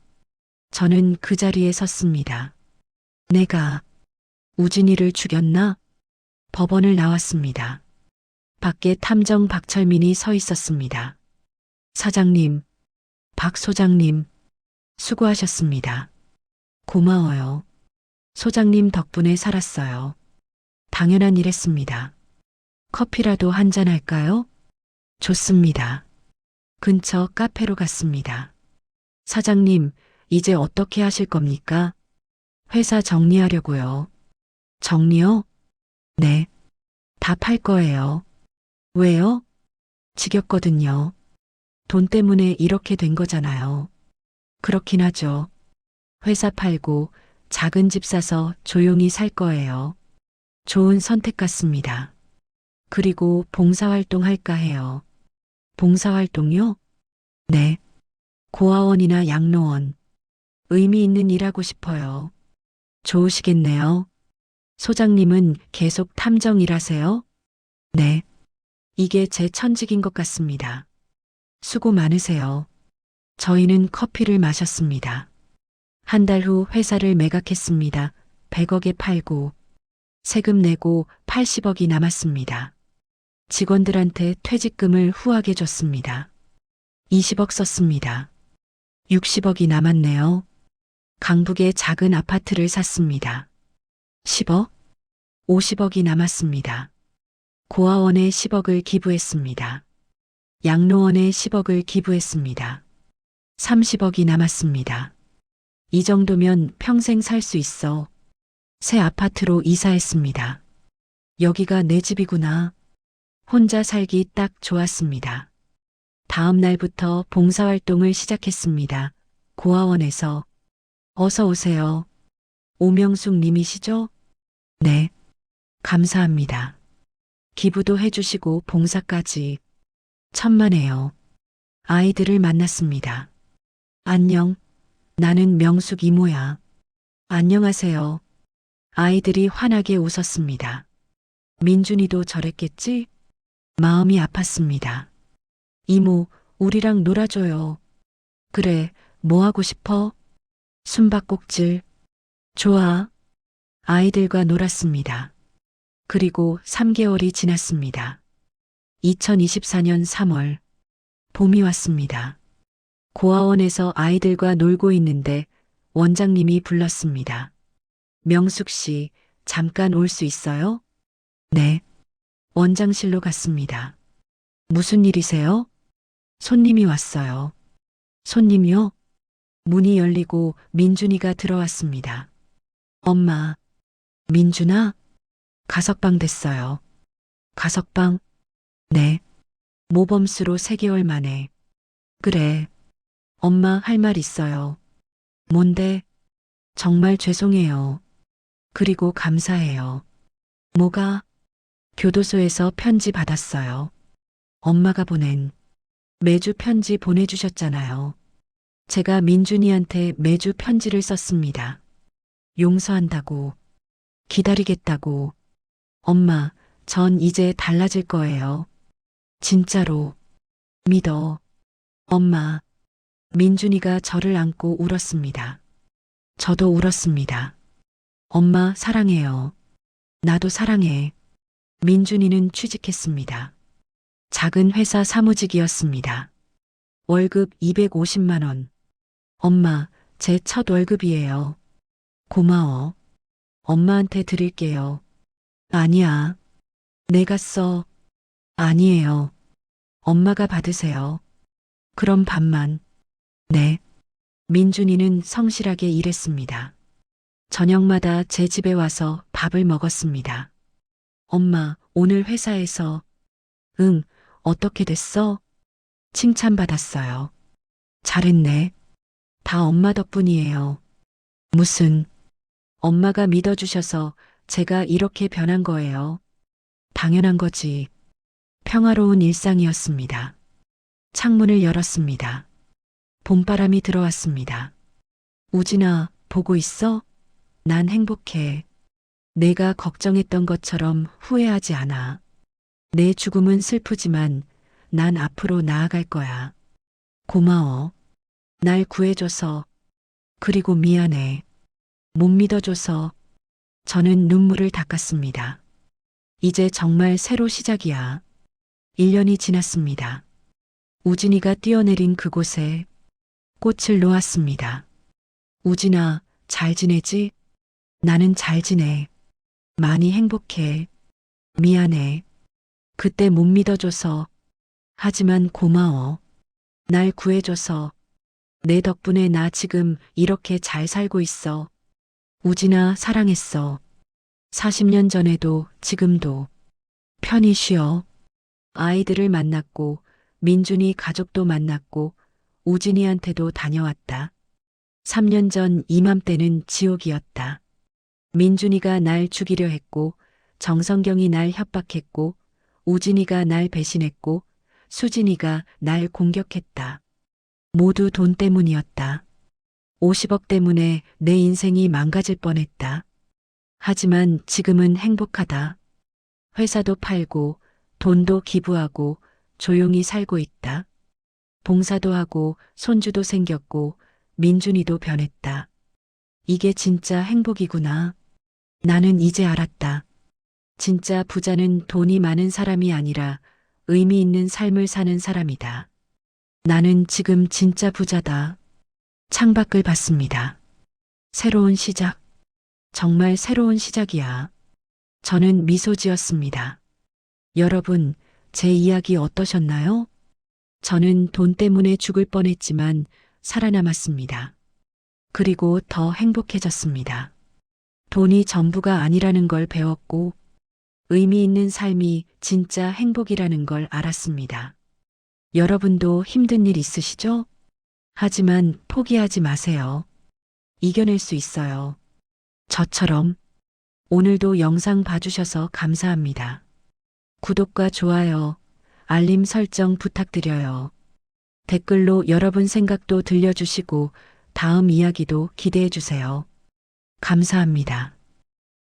[SPEAKER 2] 저는 그 자리에 섰습니다. 내가 우진이를 죽였나? 법원을 나왔습니다. 밖에 탐정 박철민이 서 있었습니다. 사장님, 박 소장님, 수고하셨습니다. 고마워요. 소장님 덕분에 살았어요. 당연한 일했습니다. 커피라도 한잔 할까요? 좋습니다. 근처 카페로 갔습니다. 사장님, 이제 어떻게 하실 겁니까? 회사 정리하려고요. 정리요? 네. 다 팔 거예요. 왜요? 지겹거든요. 돈 때문에 이렇게 된 거잖아요. 그렇긴 하죠. 회사 팔고 작은 집 사서 조용히 살 거예요. 좋은 선택 같습니다. 그리고 봉사활동 할까 해요. 봉사활동요? 네. 고아원이나 양로원. 의미 있는 일 하고 싶어요. 좋으시겠네요. 소장님은 계속 탐정 일하세요? 네. 이게 제 천직인 것 같습니다. 수고 많으세요. 저희는 커피를 마셨습니다. 한 달 후 회사를 매각했습니다. 100억에 팔고 세금 내고 80억이 남았습니다. 직원들한테 퇴직금을 후하게 줬습니다. 20억 썼습니다. 60억이 남았네요. 강북에 작은 아파트를 샀습니다. 10억? 50억이 남았습니다. 고아원에 10억을 기부했습니다. 양로원에 10억을 기부했습니다. 30억이 남았습니다. 이 정도면 평생 살 수 있어. 새 아파트로 이사했습니다. 여기가 내 집이구나. 혼자 살기 딱 좋았습니다. 다음 날부터 봉사활동을 시작했습니다. 고아원에서. 어서 오세요. 오명숙 님이시죠? 네. 감사합니다. 기부도 해주시고 봉사까지. 천만에요. 아이들을 만났습니다. 안녕. 나는 명숙 이모야. 안녕하세요. 아이들이 환하게 웃었습니다. 민준이도 저랬겠지? 마음이 아팠습니다. 이모, 우리랑 놀아줘요. 그래, 뭐 하고 싶어? 숨바꼭질. 좋아. 아이들과 놀았습니다. 그리고 3개월이 지났습니다. 2024년 3월. 봄이 왔습니다. 고아원에서 아이들과 놀고 있는데 원장님이 불렀습니다. 명숙 씨, 잠깐 올 수 있어요? 네. 원장실로 갔습니다. 무슨 일이세요? 손님이 왔어요. 손님이요? 문이 열리고 민준이가 들어왔습니다. 엄마, 민준아? 가석방 됐어요. 가석방? 네. 모범수로 3개월 만에. 그래. 엄마 할 말 있어요. 뭔데? 정말 죄송해요. 그리고 감사해요. 뭐가? 교도소에서 편지 받았어요. 엄마가 보낸. 매주 편지 보내주셨잖아요. 제가 민준이한테 매주 편지를 썼습니다. 용서한다고. 기다리겠다고. 엄마, 전 이제 달라질 거예요. 진짜로. 믿어. 엄마. 민준이가 저를 안고 울었습니다. 저도 울었습니다. 엄마 사랑해요. 나도 사랑해. 민준이는 취직했습니다. 작은 회사 사무직이었습니다. 월급 250만 원. 엄마, 제 첫 월급이에요. 고마워. 엄마한테 드릴게요. 아니야. 내가 써. 아니에요. 엄마가 받으세요. 그럼 반만. 네. 민준이는 성실하게 일했습니다. 저녁마다 제 집에 와서 밥을 먹었습니다. 엄마, 오늘 회사에서. 응, 어떻게 됐어? 칭찬받았어요. 잘했네. 다 엄마 덕분이에요. 무슨, 엄마가 믿어주셔서 제가 이렇게 변한 거예요. 당연한 거지. 평화로운 일상이었습니다. 창문을 열었습니다. 봄바람이 들어왔습니다. 우진아, 보고 있어? 난 행복해. 내가 걱정했던 것처럼 후회하지 않아. 내 죽음은 슬프지만 난 앞으로 나아갈 거야. 고마워. 날 구해줘서. 그리고 미안해. 못 믿어줘서. 저는 눈물을 닦았습니다. 이제 정말 새로 시작이야. 1년이 지났습니다. 우진이가 뛰어내린 그곳에 꽃을 놓았습니다. 우진아, 잘 지내지? 나는 잘 지내. 많이 행복해. 미안해. 그때 못 믿어줘서. 하지만 고마워. 날 구해줘서. 내 덕분에 나 지금 이렇게 잘 살고 있어. 우진아, 사랑했어. 40년 전에도 지금도. 편히 쉬어. 아이들을 만났고 민준이 가족도 만났고 우진이한테도 다녀왔다. 3년 전 이맘때는 지옥이었다. 민준이가 날 죽이려 했고, 정성경이 날 협박했고, 우진이가 날 배신했고, 수진이가 날 공격했다. 모두 돈 때문이었다. 50억 때문에 내 인생이 망가질 뻔했다. 하지만 지금은 행복하다. 회사도 팔고, 돈도 기부하고, 조용히 살고 있다. 봉사도 하고, 손주도 생겼고, 민준이도 변했다. 이게 진짜 행복이구나. 나는 이제 알았다. 진짜 부자는 돈이 많은 사람이 아니라 의미 있는 삶을 사는 사람이다. 나는 지금 진짜 부자다. 창밖을 봤습니다. 새로운 시작. 정말 새로운 시작이야. 저는 미소 지었습니다. 여러분, 제 이야기 어떠셨나요? 저는 돈 때문에 죽을 뻔했지만 살아남았습니다. 그리고 더 행복해졌습니다. 돈이 전부가 아니라는 걸 배웠고, 의미 있는 삶이 진짜 행복이라는 걸 알았습니다. 여러분도 힘든 일 있으시죠? 하지만 포기하지 마세요. 이겨낼 수 있어요. 저처럼. 오늘도 영상 봐주셔서 감사합니다. 구독과 좋아요, 알림 설정 부탁드려요. 댓글로 여러분 생각도 들려주시고 다음 이야기도 기대해 주세요. 감사합니다.